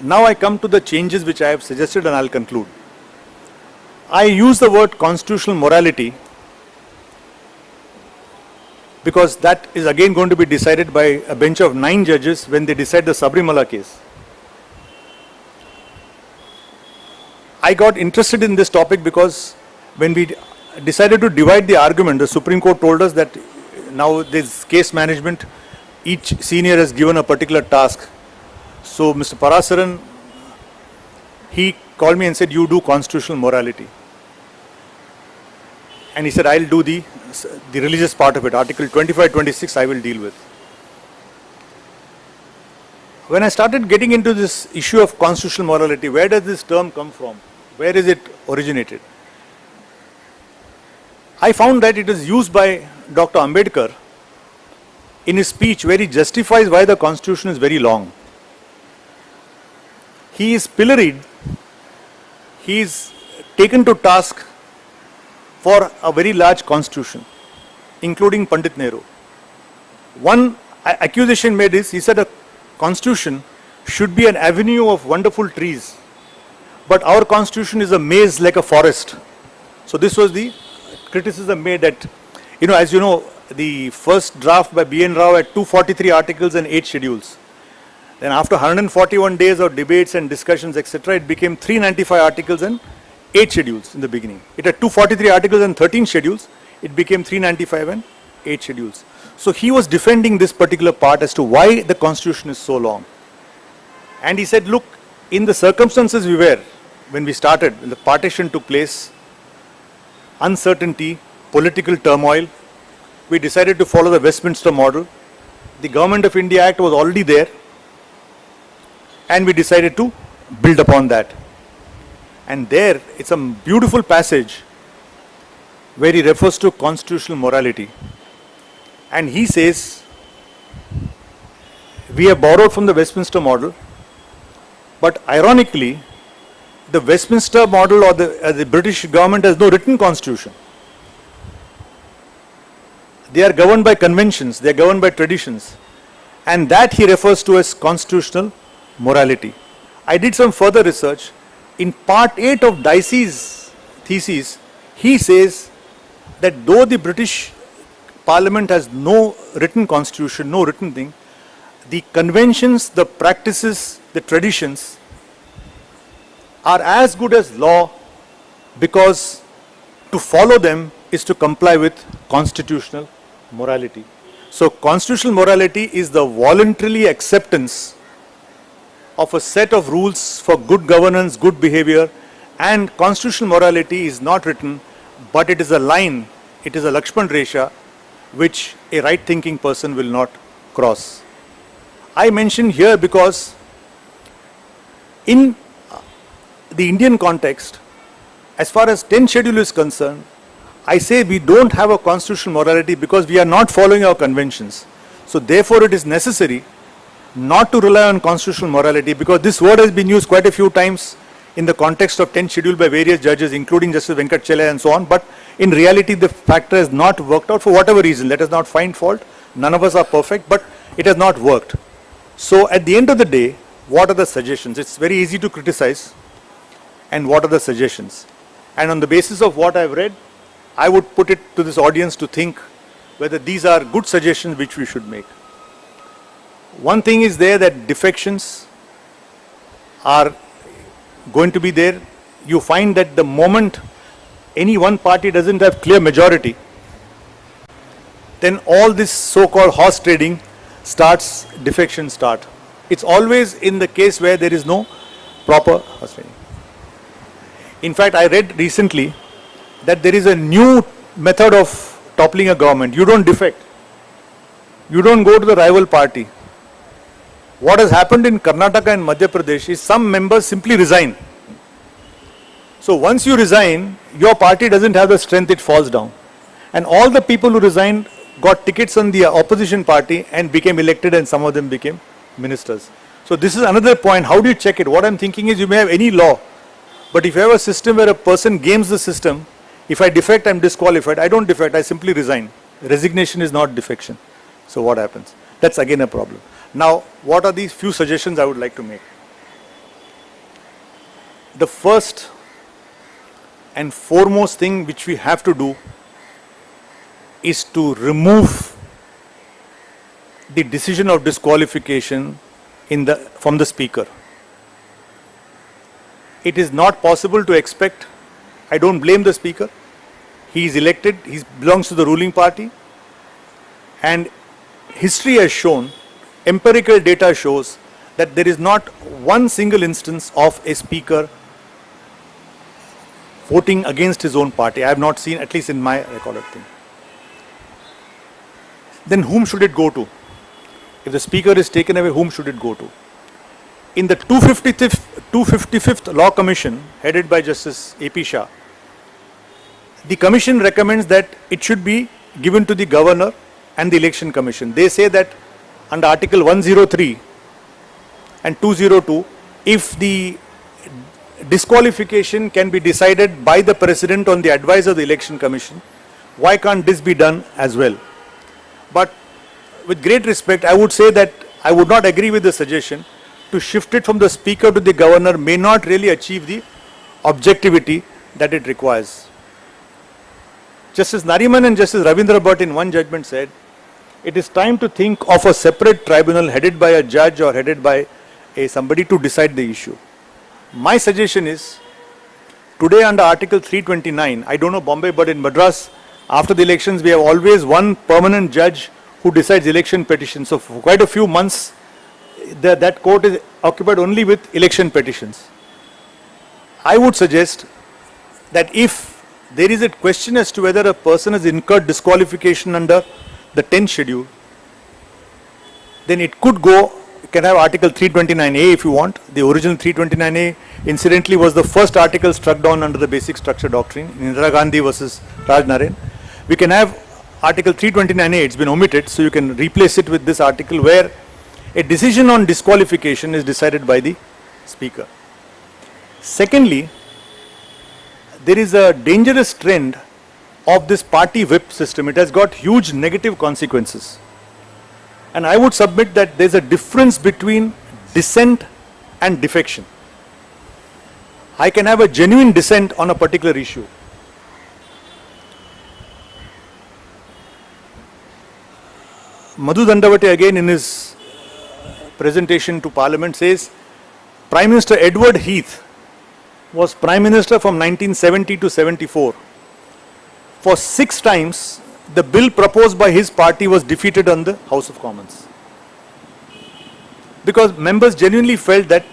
Speaker 4: Now I come to the changes which I have suggested, and I will conclude. I use the word constitutional morality because that is again going to be decided by a bench of 9 judges when they decide the Sabrimala case. I got interested in this topic because when we decided to divide the argument, the Supreme Court told us that now this case management, each senior has given a particular task. So Mr. Parasaran, he called me and said, you do constitutional morality. And he said, I will do the religious part of it. Article 25, 26 I will deal with. When I started getting into this issue of constitutional morality, where does this term come from? Where is it originated? I found that it is used by Dr. Ambedkar in his speech where he justifies why the constitution is very long. He is pilloried, he is taken to task for a very large constitution, including Pandit Nehru. One accusation made is, he said a constitution should be an avenue of wonderful trees, but our constitution is a maze like a forest. So this was the criticism made that, as you know, the first draft by B.N. Rao had 243 articles and 8 schedules. Then after 141 days of debates and discussions, etc., it became 395 articles and 8 schedules in the beginning. It had 243 articles and 13 schedules. It became 395 and 8 schedules. So he was defending this particular part as to why the constitution is so long. And he said, look, in the circumstances we were, when we started, when the partition took place, uncertainty, political turmoil, we decided to follow the Westminster model. The Government of India Act was already there, and we decided to build upon that. And there, it's a beautiful passage where he refers to constitutional morality. And he says we have borrowed from the Westminster model, but ironically, the Westminster model or the British government has no written constitution. They are governed by conventions, they are governed by traditions, and that he refers to as constitutional morality. I did some further research. In part 8 of Dicey's thesis, he says that though the British Parliament has no written constitution, no written thing, the conventions, the practices, the traditions are as good as law, because to follow them is to comply with constitutional morality. So constitutional morality is the voluntary acceptance of a set of rules for good governance, good behavior, and constitutional morality is not written, but it is a line, it is a Lakshman Resha which a right thinking person will not cross. I mention here because in the Indian context, as far as 10th schedule is concerned, I say we don't have a constitutional morality because we are not following our conventions. So therefore it is necessary not to rely on constitutional morality, because this word has been used quite a few times in the context of 10th schedule by various judges, including Justice Venkat Chellai and so on, but in reality the factor has not worked out for whatever reason. Let us not find fault. None of us are perfect, but it has not worked. So at the end of the day, what are the suggestions? It's very easy to criticize. And what are the suggestions? And on the basis of what I've read, I would put it to this audience to think whether these are good suggestions which we should make. One thing is there, that defections are going to be there. You find that the moment any one party doesn't have clear majority, then all this so-called horse trading starts, defections start. It's always in the case where there is no proper horse trading. In fact, I read recently that there is a new method of toppling a government. You don't defect. You don't go to the rival party. What has happened in Karnataka and Madhya Pradesh is some members simply resign. So once you resign, your party doesn't have the strength, it falls down. And all the people who resigned got tickets on the opposition party and became elected, and some of them became ministers. So this is another point. How do you check it? What I'm thinking is, you may have any law, but if you have a system where a person games the system, if I defect, I'm disqualified. I don't defect, I simply resign. Resignation is not defection. So what happens? That's again a problem. Now, what are these few suggestions I would like to make? The first and foremost thing which we have to do is to remove the decision of disqualification from the speaker. It is not possible to expect. I don't blame the speaker. He is elected, he belongs to the ruling party, and history has shown, empirical data shows, that there is not one single instance of a speaker voting against his own party. I have not seen, at least in my recorded thing. Then whom should it go to? If the speaker is taken away, whom should it go to? In the 255th Law Commission, headed by Justice A.P. Shah, the commission recommends that it should be given to the governor and the election commission. They say that under Article 103 and 202, if the disqualification can be decided by the president on the advice of the election commission, why can't this be done as well? But with great respect, I would say that I would not agree with the suggestion. To shift it from the speaker to the governor may not really achieve the objectivity that it requires. Justice Nariman and Justice Ravindra Bhatt in one judgment said, it is time to think of a separate tribunal headed by a judge or headed by somebody to decide the issue. My suggestion is, today under Article 329, I don't know Bombay, but in Madras, after the elections, we have always one permanent judge who decides election petitions. So for quite a few months, that court is occupied only with election petitions. I would suggest that if there is a question as to whether a person has incurred disqualification under the 10th schedule, then it could go, you can have Article 329A if you want. The original 329A incidentally was the first article struck down under the basic structure doctrine in Indira Gandhi versus Raj Narayan. We can have Article 329A, it's been omitted, so you can replace it with this article where A decision on disqualification is decided by the Speaker. Secondly, there is a dangerous trend of this party whip system. It has got huge negative consequences. And I would submit that there is a difference between dissent and defection. I can have a genuine dissent on a particular issue. Madhu Dandavate again in his presentation to Parliament says, Prime Minister Edward Heath was Prime Minister from 1970 to 74. For 6 times, the bill proposed by his party was defeated on the House of Commons. Because members genuinely felt that.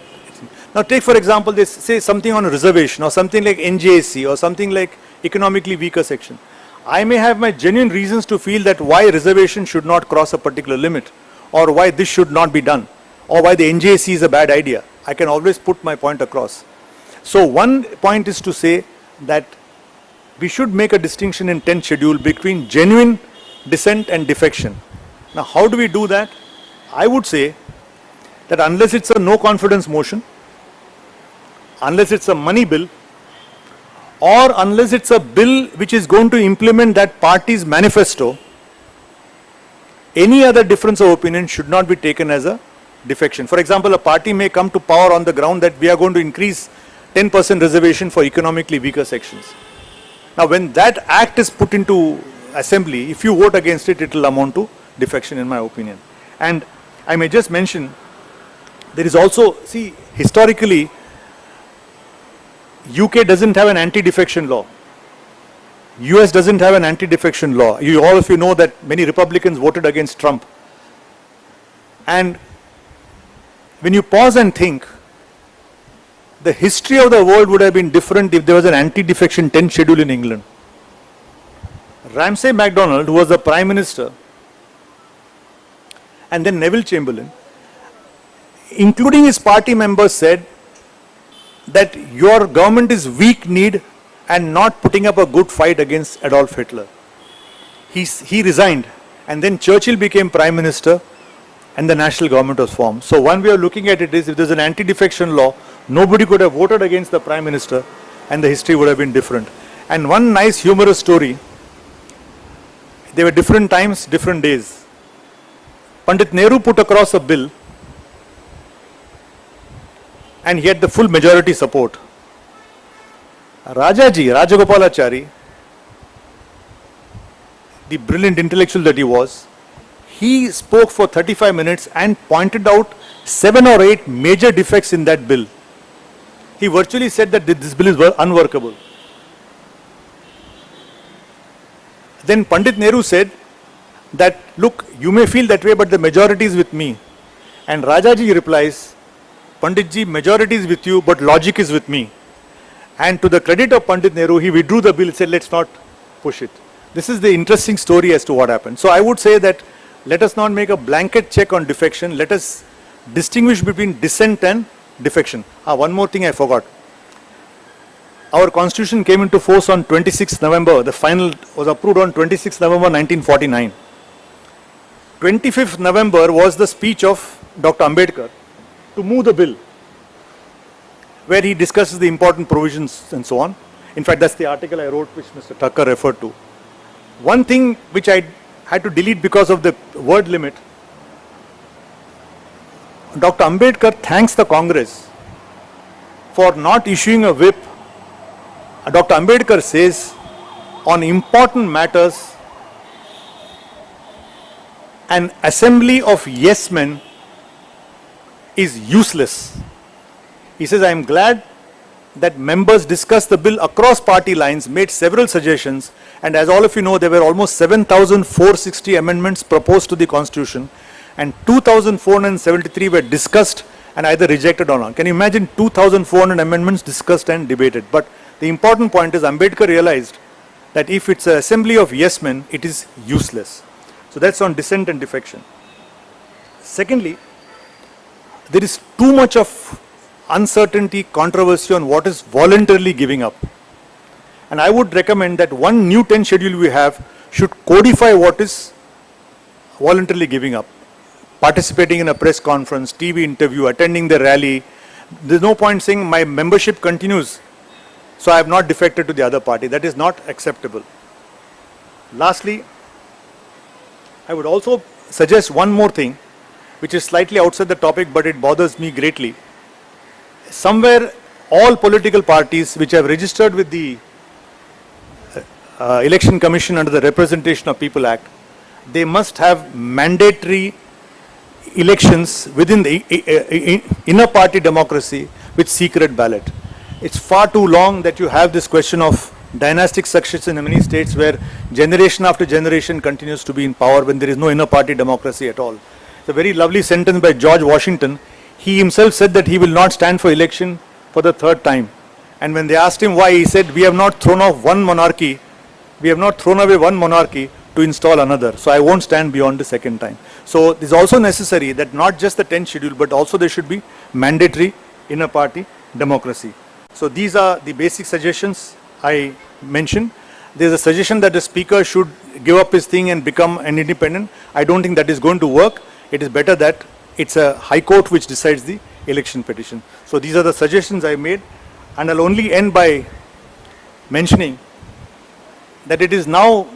Speaker 4: Now take for example, they say something on a reservation or something like NJSC or something like economically weaker section. I may have my genuine reasons to feel that why reservation should not cross a particular limit, or why this should not be done, or why the NJSC is a bad idea. I can always put my point across. So one point is to say that we should make a distinction in 10th schedule between genuine dissent and defection. Now how do we do that? I would say that unless it's a no confidence motion, unless it's a money bill, or unless it's a bill which is going to implement that party's manifesto, any other difference of opinion should not be taken as a defection. For example, a party may come to power on the ground that we are going to increase 10% reservation for economically weaker sections. Now when that act is put into assembly, if you vote against it, it will amount to defection in my opinion. And I may just mention, there is also, see, historically, UK doesn't have an anti-defection law. US doesn't have an anti-defection law. All of you know that many Republicans voted against Trump. And when you pause and think, the history of the world would have been different if there was an anti-defection 10th schedule in England. Ramsay MacDonald, who was the Prime Minister, and then Neville Chamberlain, including his party members, said that your government is weak-kneed and not putting up a good fight against Adolf Hitler. He resigned, and then Churchill became Prime Minister and the national government was formed. So one way of looking at it is, if there's an anti-defection law, nobody could have voted against the Prime Minister and the history would have been different. And one nice humorous story, there were different times, different days. Pandit Nehru put across a bill and he had the full majority support. Rajaji, Rajagopalachari, the brilliant intellectual that he was, he spoke for 35 minutes and pointed out 7 or 8 major defects in that bill. He virtually said that this bill is unworkable. Then Pandit Nehru said that, look, you may feel that way, but the majority is with me. And Rajaji replies, Panditji, majority is with you, but logic is with me. And to the credit of Pandit Nehru, he withdrew the bill and said, let's not push it. This is the interesting story as to what happened. So I would say that let us not make a blanket check on defection. Let us distinguish between dissent and defection. One more thing I forgot. Our constitution came into force on 26th November. The final was approved on 26th November 1949. 25th November was the speech of Dr. Ambedkar to move the bill, where he discusses the important provisions and so on. In fact, that's the article I wrote which Mr. Thakkar referred to. One thing which I had to delete because of the word limit, Dr. Ambedkar thanks the Congress for not issuing a whip. Dr. Ambedkar says, on important matters, an assembly of yes men is useless. He says, I am glad that members discussed the bill across party lines, made several suggestions, and as all of you know, there were almost 7,460 amendments proposed to the Constitution, and 2,473 were discussed and either rejected or not. Can you imagine 2,400 amendments discussed and debated? But the important point is Ambedkar realized that if it's an assembly of yes men, it is useless. So that's on dissent and defection. Secondly, there is too much of uncertainty, controversy on what is voluntarily giving up. And I would recommend that one new 10 schedule we have should codify what is voluntarily giving up. participating in a press conference, TV interview, attending the rally. There's no point saying my membership continues, so I have not defected to the other party. That is not acceptable. Lastly, I would also suggest one more thing, which is slightly outside the topic, but it bothers me greatly. Somewhere, all political parties which have registered with the Election Commission under the Representation of People Act, they must have mandatory elections within the inner party democracy with secret ballot. It's far too long that you have this question of dynastic succession in many states where generation after generation continues to be in power when there is no inner party democracy at all. It's a very lovely sentence by George Washington. He himself said that he will not stand for election for the third time. And when they asked him why, he said, we have not thrown off one monarchy, we have not thrown away one monarchy to install another. So I won't stand beyond the second time. So it is also necessary that not just the 10th schedule, but also there should be mandatory inner party democracy. So these are the basic suggestions I mentioned. There is a suggestion that the speaker should give up his thing and become an independent. I don't think that is going to work. It is better that it's a high court which decides the election petition. So these are the suggestions I made, and I'll only end by mentioning that it is now,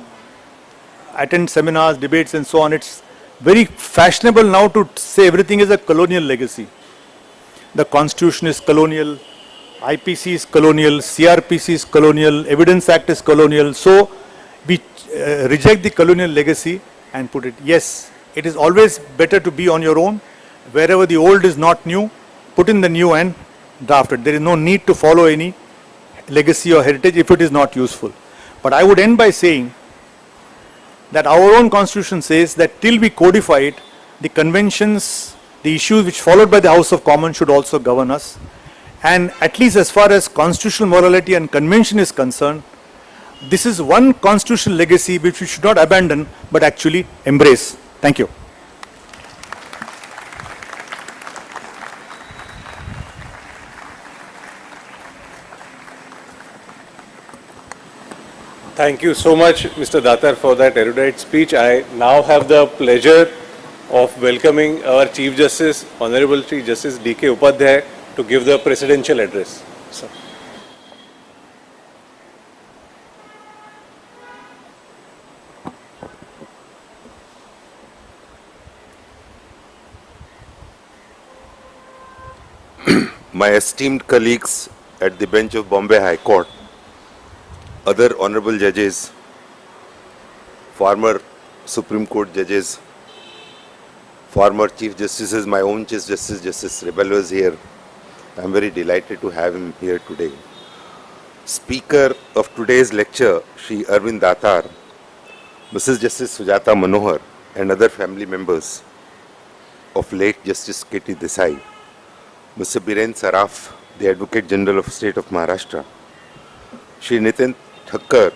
Speaker 4: I attend seminars, debates and so on, it's very fashionable now to say everything is a colonial legacy. The Constitution is colonial, IPC is colonial, CRPC is colonial, Evidence Act is colonial. So we reject the colonial legacy and put it. Yes, it is always better to be on your own. Wherever the old is not new, put in the new and draft it. There is no need to follow any legacy or heritage if it is not useful. But I would end by saying that our own constitution says that till we codify it, the conventions, the issues which followed by the House of Commons should also govern us. And at least as far as constitutional morality and convention is concerned, this is one constitutional legacy which we should not abandon but actually embrace. Thank you.
Speaker 1: Thank you so much, Mr. Datar, for that erudite speech. I now have the pleasure of welcoming our Chief Justice, Honorable Chief Justice D.K. Upadhyaya, to give the presidential address. Sir.
Speaker 5: My esteemed colleagues at the bench of Bombay High Court, other honorable judges, former Supreme Court judges, former Chief Justices, my own Chief Justice, Justice Rebello is here. I am very delighted to have him here today. Speaker of today's lecture, Shri Arvind Datar, Mrs. Justice Sujata Manohar, and other family members of late Justice K.T. Desai, Mr. Biren Saraf, the Advocate General of State of Maharashtra, Shri Nitin Thakkar,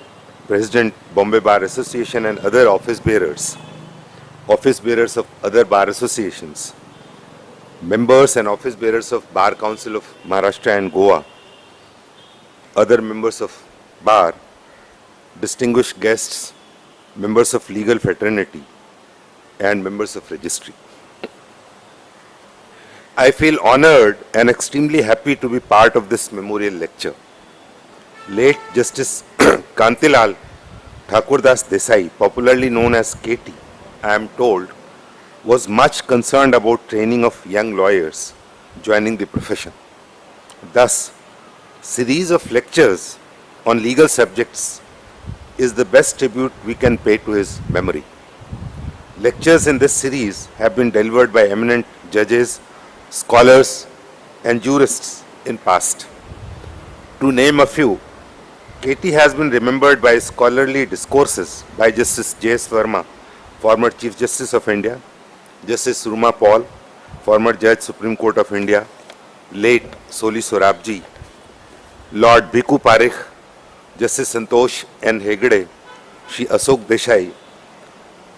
Speaker 5: President Bombay Bar Association, and other office bearers of other bar associations, members and office bearers of Bar Council of Maharashtra and Goa, other members of bar, distinguished guests, members of legal fraternity, and members of registry. I feel honored and extremely happy to be part of this memorial lecture. Late Justice Kantilal Thakurdas Desai, popularly known as KT, I am told, was much concerned about training of young lawyers joining the profession. Thus, series of lectures on legal subjects is the best tribute we can pay to his memory. Lectures in this series have been delivered by eminent judges, scholars, and jurists in past. To name a few, KT has been remembered by scholarly discourses by Justice J.S. Verma, former Chief Justice of India, Justice Ruma Paul, former Judge Supreme Court of India, late Soli Sorabji, Lord Bhikkhu Parikh, Justice Santosh N. Hegde, Shri Ashok Desai,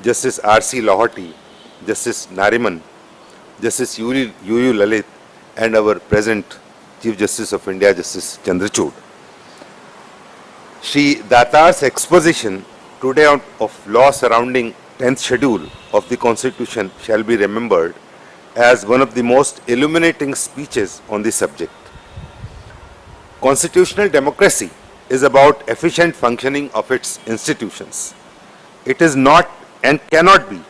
Speaker 5: Justice R.C. Lahoti, Justice Nariman, Justice Yu Lalit, and our present Chief Justice of India, Justice Chandrachud. Shri Datar's exposition today of law surrounding 10th schedule of the Constitution shall be remembered as one of the most illuminating speeches on the subject. Constitutional democracy is about efficient functioning of its institutions. It is not and cannot be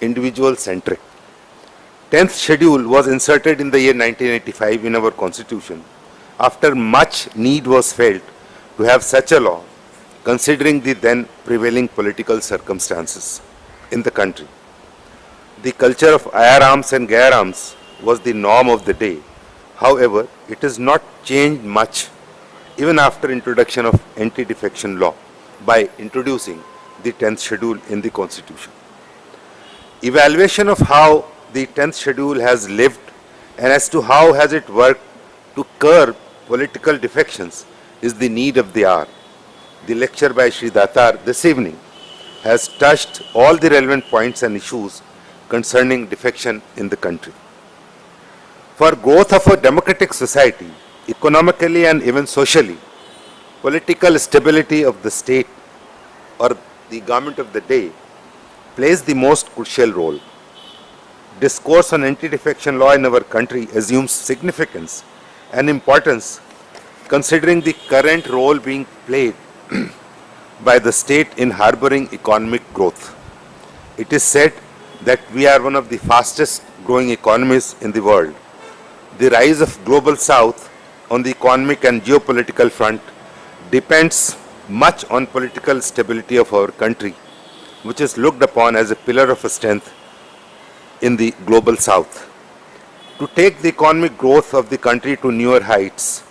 Speaker 5: individual-centric. 10th schedule was inserted in the year 1985 in our Constitution after much need was felt to have such a law considering the then prevailing political circumstances in the country. The culture of IR arms and GAIR arms was the norm of the day. However, it has not changed much even after introduction of anti-defection law by introducing the 10th schedule in the Constitution. Evaluation of how the 10th schedule has lived and as to how has it worked to curb political defections is the need of the hour. The lecture by Shri Datar this evening has touched all the relevant points and issues concerning defection in the country. For growth of a democratic society, economically and even socially, political stability of the state or the government of the day plays the most crucial role. Discourse on anti-defection law in our country assumes significance and importance considering the current role being played by the state in harboring economic growth. It is said that we are one of the fastest growing economies in the world. The rise of global south on the economic and geopolitical front depends much on political stability of our country, which is looked upon as a pillar of strength in the global south. To take the economic growth of the country to newer heights,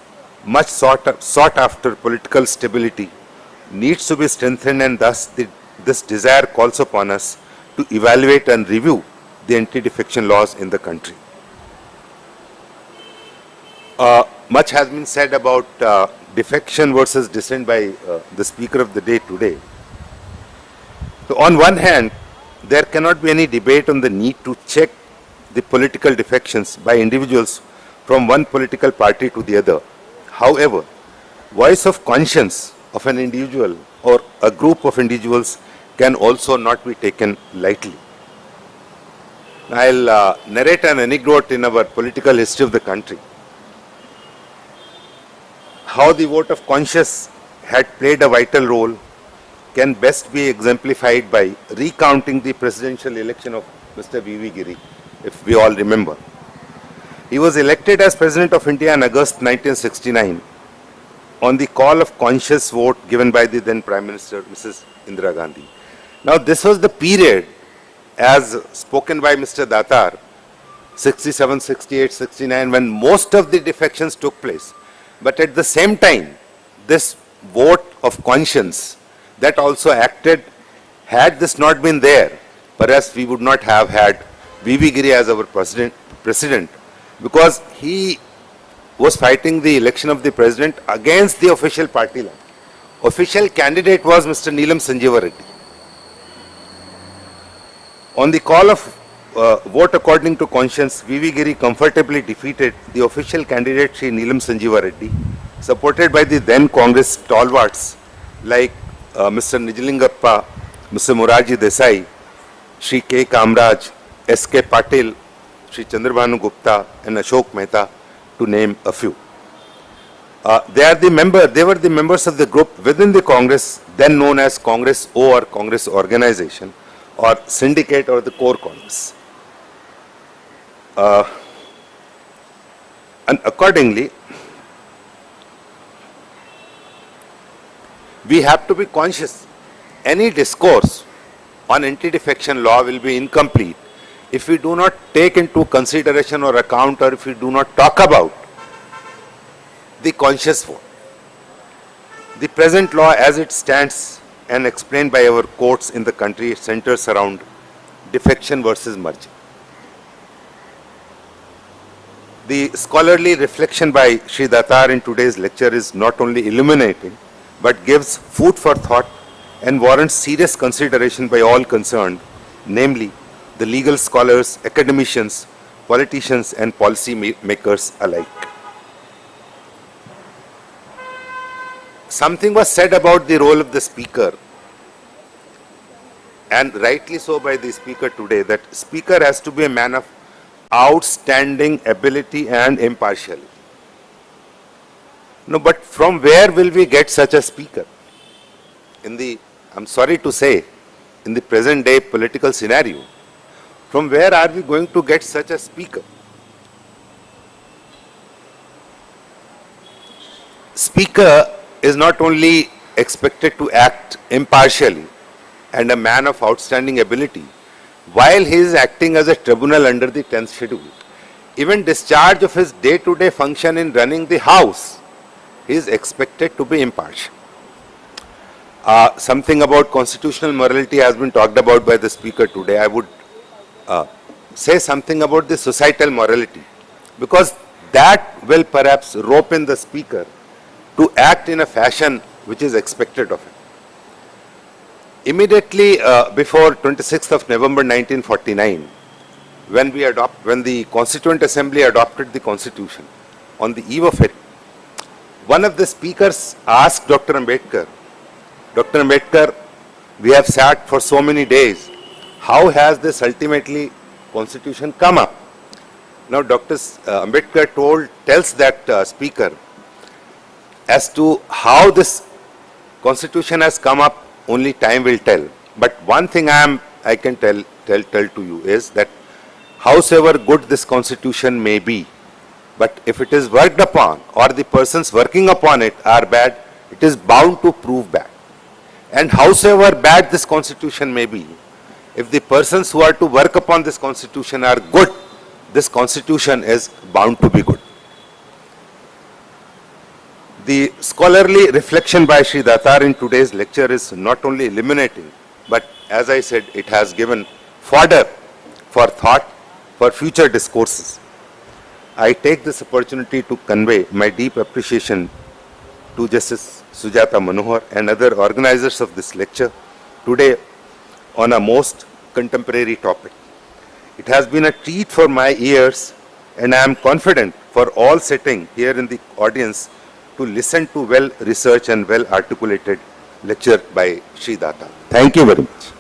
Speaker 5: much sought after political stability needs to be strengthened, and thus this desire calls upon us to evaluate and review the anti-defection laws in the country. Much has been said about defection versus dissent by the speaker of the day today. So on one hand, there cannot be any debate on the need to check the political defections by individuals from one political party to the other. However, voice of conscience of an individual or a group of individuals can also not be taken lightly. I'll narrate an anecdote in our political history of the country. How the vote of conscience had played a vital role can best be exemplified by recounting the presidential election of Mr. V.V. Giri, if we all remember. He was elected as President of India in August 1969 on the call of conscious vote given by the then Prime Minister, Mrs. Indira Gandhi. Now, this was the period, as spoken by Mr. Datar, 67, 68, 69, when most of the defections took place. But at the same time, this vote of conscience that also acted, had this not been there, perhaps we would not have had V.V. Giri as our president, because he was fighting the election of the president against the official party line. Official candidate was Mr. Neelam Sanjeeva Reddy. On the call of vote according to conscience, V.V. Giri comfortably defeated the official candidate Sri Neelam Sanjeeva Reddy, supported by the then Congress stalwarts like Mr. Nijlingappa, Mr. Morarji Desai, Sri K. Kamraj, S.K. Patil, Sri Chandrabhanu Gupta and Ashok Mehta, to name a few. They were the members of the group within the Congress, then known as Congress O or Congress Organization, or Syndicate or the Core Congress. And accordingly, we have to be conscious. Any discourse on anti-defection law will be incomplete if we do not take into consideration or account, or if we do not talk about the conscious vote. The present law as it stands and explained by our courts in the country centers around defection versus merger. The scholarly reflection by Shri Datar in today's lecture is not only illuminating, but gives food for thought and warrants serious consideration by all concerned, namely the legal scholars, academicians, politicians and policy makers alike. Something was said about the role of the speaker and rightly so by the speaker today, that speaker has to be a man of outstanding ability and impartiality. No, but from where will we get such a speaker? I'm sorry to say, in the present day political scenario, from where are we going to get such a speaker? Speaker is not only expected to act impartially and a man of outstanding ability, while he is acting as a tribunal under the 10th schedule, even discharge of his day-to-day function in running the house, he is expected to be impartial. Something about constitutional morality has been talked about by the speaker today. I would say something about the societal morality, because that will perhaps rope in the speaker to act in a fashion which is expected of him. Immediately before 26th of November 1949, when the Constituent Assembly adopted the Constitution, on the eve of it, one of the speakers asked Dr. Ambedkar, Dr. Ambedkar, we have sat for so many days, how has this ultimately Constitution come up? Now Dr. Ambedkar tells that speaker as to how this Constitution has come up, only time will tell. But one thing I can tell to you is that howsoever good this Constitution may be, but if it is worked upon or the persons working upon it are bad, it is bound to prove bad. And howsoever bad this Constitution may be, if the persons who are to work upon this Constitution are good, this Constitution is bound to be good. The scholarly reflection by Shri Datar in today's lecture is not only illuminating, but as I said, it has given fodder for thought for future discourses. I take this opportunity to convey my deep appreciation to Justice Sujata Manohar and other organizers of this lecture today on a most contemporary topic. It has been a treat for my ears, and I am confident for all sitting here in the audience to listen to well-researched and well-articulated lecture by Shri Datar. Thank you very much.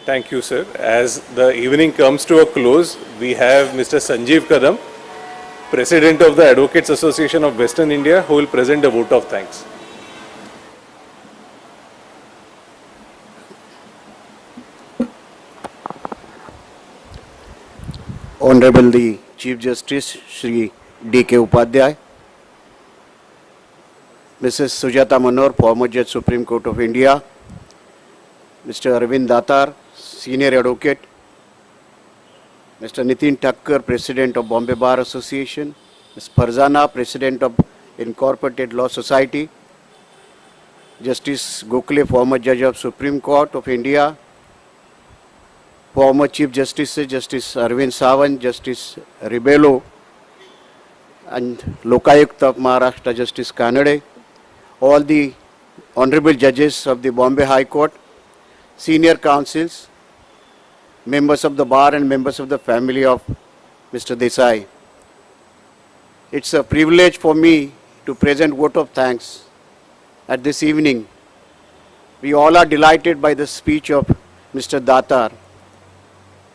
Speaker 1: Thank you, sir. As the evening comes to a close, we have Mr. Sanjeev Kadam, President of the Advocates Association of Western India, who will present a vote of thanks.
Speaker 6: Honorable the Chief Justice Shri D.K. Upadhyaya, Mrs. Sujata Manohar, former Judge Supreme Court of India, Mr. Arvind Datar, Senior Advocate, Mr. Nitin Thakkar, President of Bombay Bar Association, Ms. Farzana, President of Incorporated Law Society, Justice Gokhale, former Judge of Supreme Court of India, former Chief Justices, Justice Arvind Sawant, Justice Ribello, and Lokayukt of Maharashtra, Justice Kanade, all the Honorable Judges of the Bombay High Court, Senior Counsels, members of the Bar and members of the family of Mr. Desai. It's a privilege for me to present vote of thanks at this evening. We all are delighted by the speech of Mr. Datar,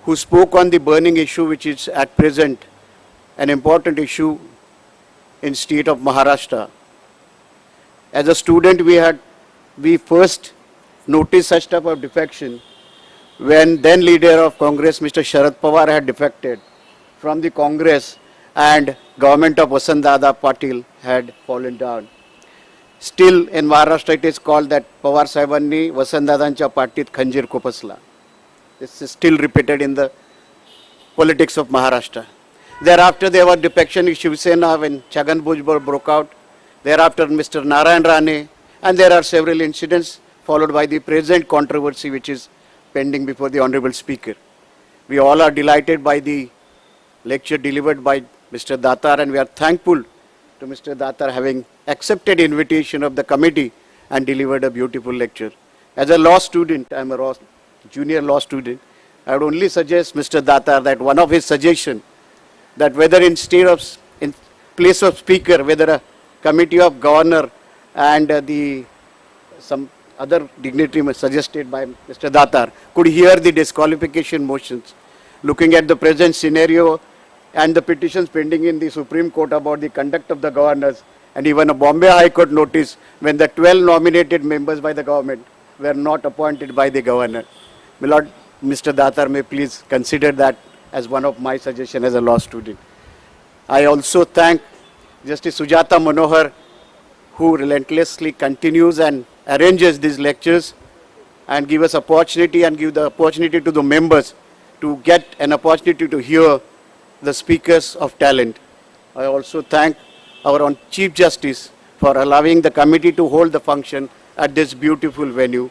Speaker 6: who spoke on the burning issue which is at present an important issue in state of Maharashtra. As a student, we first noticed such type of defection when then leader of Congress, Mr. Sharad Pawar, had defected from the Congress and government of Vasantdada Patil had fallen down. Still in Maharashtra it is called that Pawar Sahebanni Vasantdadancha Patit Khanjir Kopasla. This is still repeated in the politics of Maharashtra. Thereafter there was defection in Shiv Sena when Chhagan Bhujbal broke out. Thereafter Mr. Narayan Rane, and there are several incidents followed by the present controversy which is pending before the Honorable Speaker. We all are delighted by the lecture delivered by Mr. Datar, and we are thankful to Mr. Datar having accepted invitation of the committee and delivered a beautiful lecture. As a law student, I am a junior law student, I would only suggest Mr. Datar that one of his suggestions that whether in place of speaker, whether a committee of governor and some other dignitary suggested by Mr. Datar could hear the disqualification motions. Looking at the present scenario and the petitions pending in the Supreme Court about the conduct of the governors, and even a Bombay High Court notice when the 12 nominated members by the government were not appointed by the governor. My Lord, Mr. Datar may please consider that as one of my suggestions as a law student. I also thank Justice Sujata Manohar, who relentlessly continues and arranges these lectures and give us opportunity and give the opportunity to the members to get an opportunity to hear the speakers of talent. I also thank our own Chief Justice for allowing the committee to hold the function at this beautiful venue.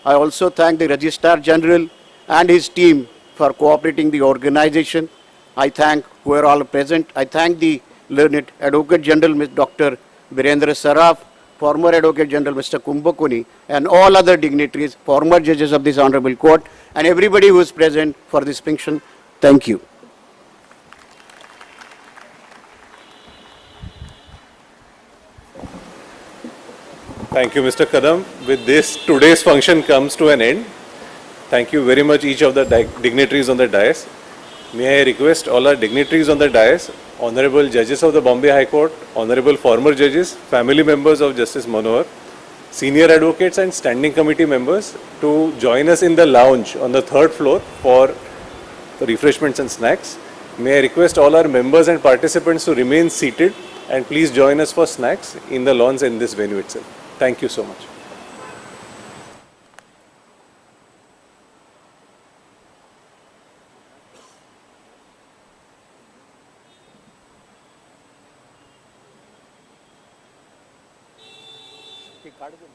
Speaker 6: I also thank the Registrar General and his team for cooperating the organization. I thank who are all present. I thank the learned Advocate General, Dr. Virendra Saraf, former Advocate General, Mr. Kumbhakuni, and all other dignitaries, former judges of this Honorable Court, and everybody who is present for this function. Thank you.
Speaker 1: Thank you, Mr. Kadam. With this, today's function comes to an end. Thank you very much, each of the dignitaries on the dais. May I request all our dignitaries on the dais, honorable judges of the Bombay High Court, honorable former judges, family members of Justice Manohar, senior advocates and standing committee members to join us in the lounge on the 3rd floor for refreshments and snacks. May I request all our members and participants to remain seated and please join us for snacks in the lawns in this venue itself. Thank you so much.
Speaker 2: काढ दो.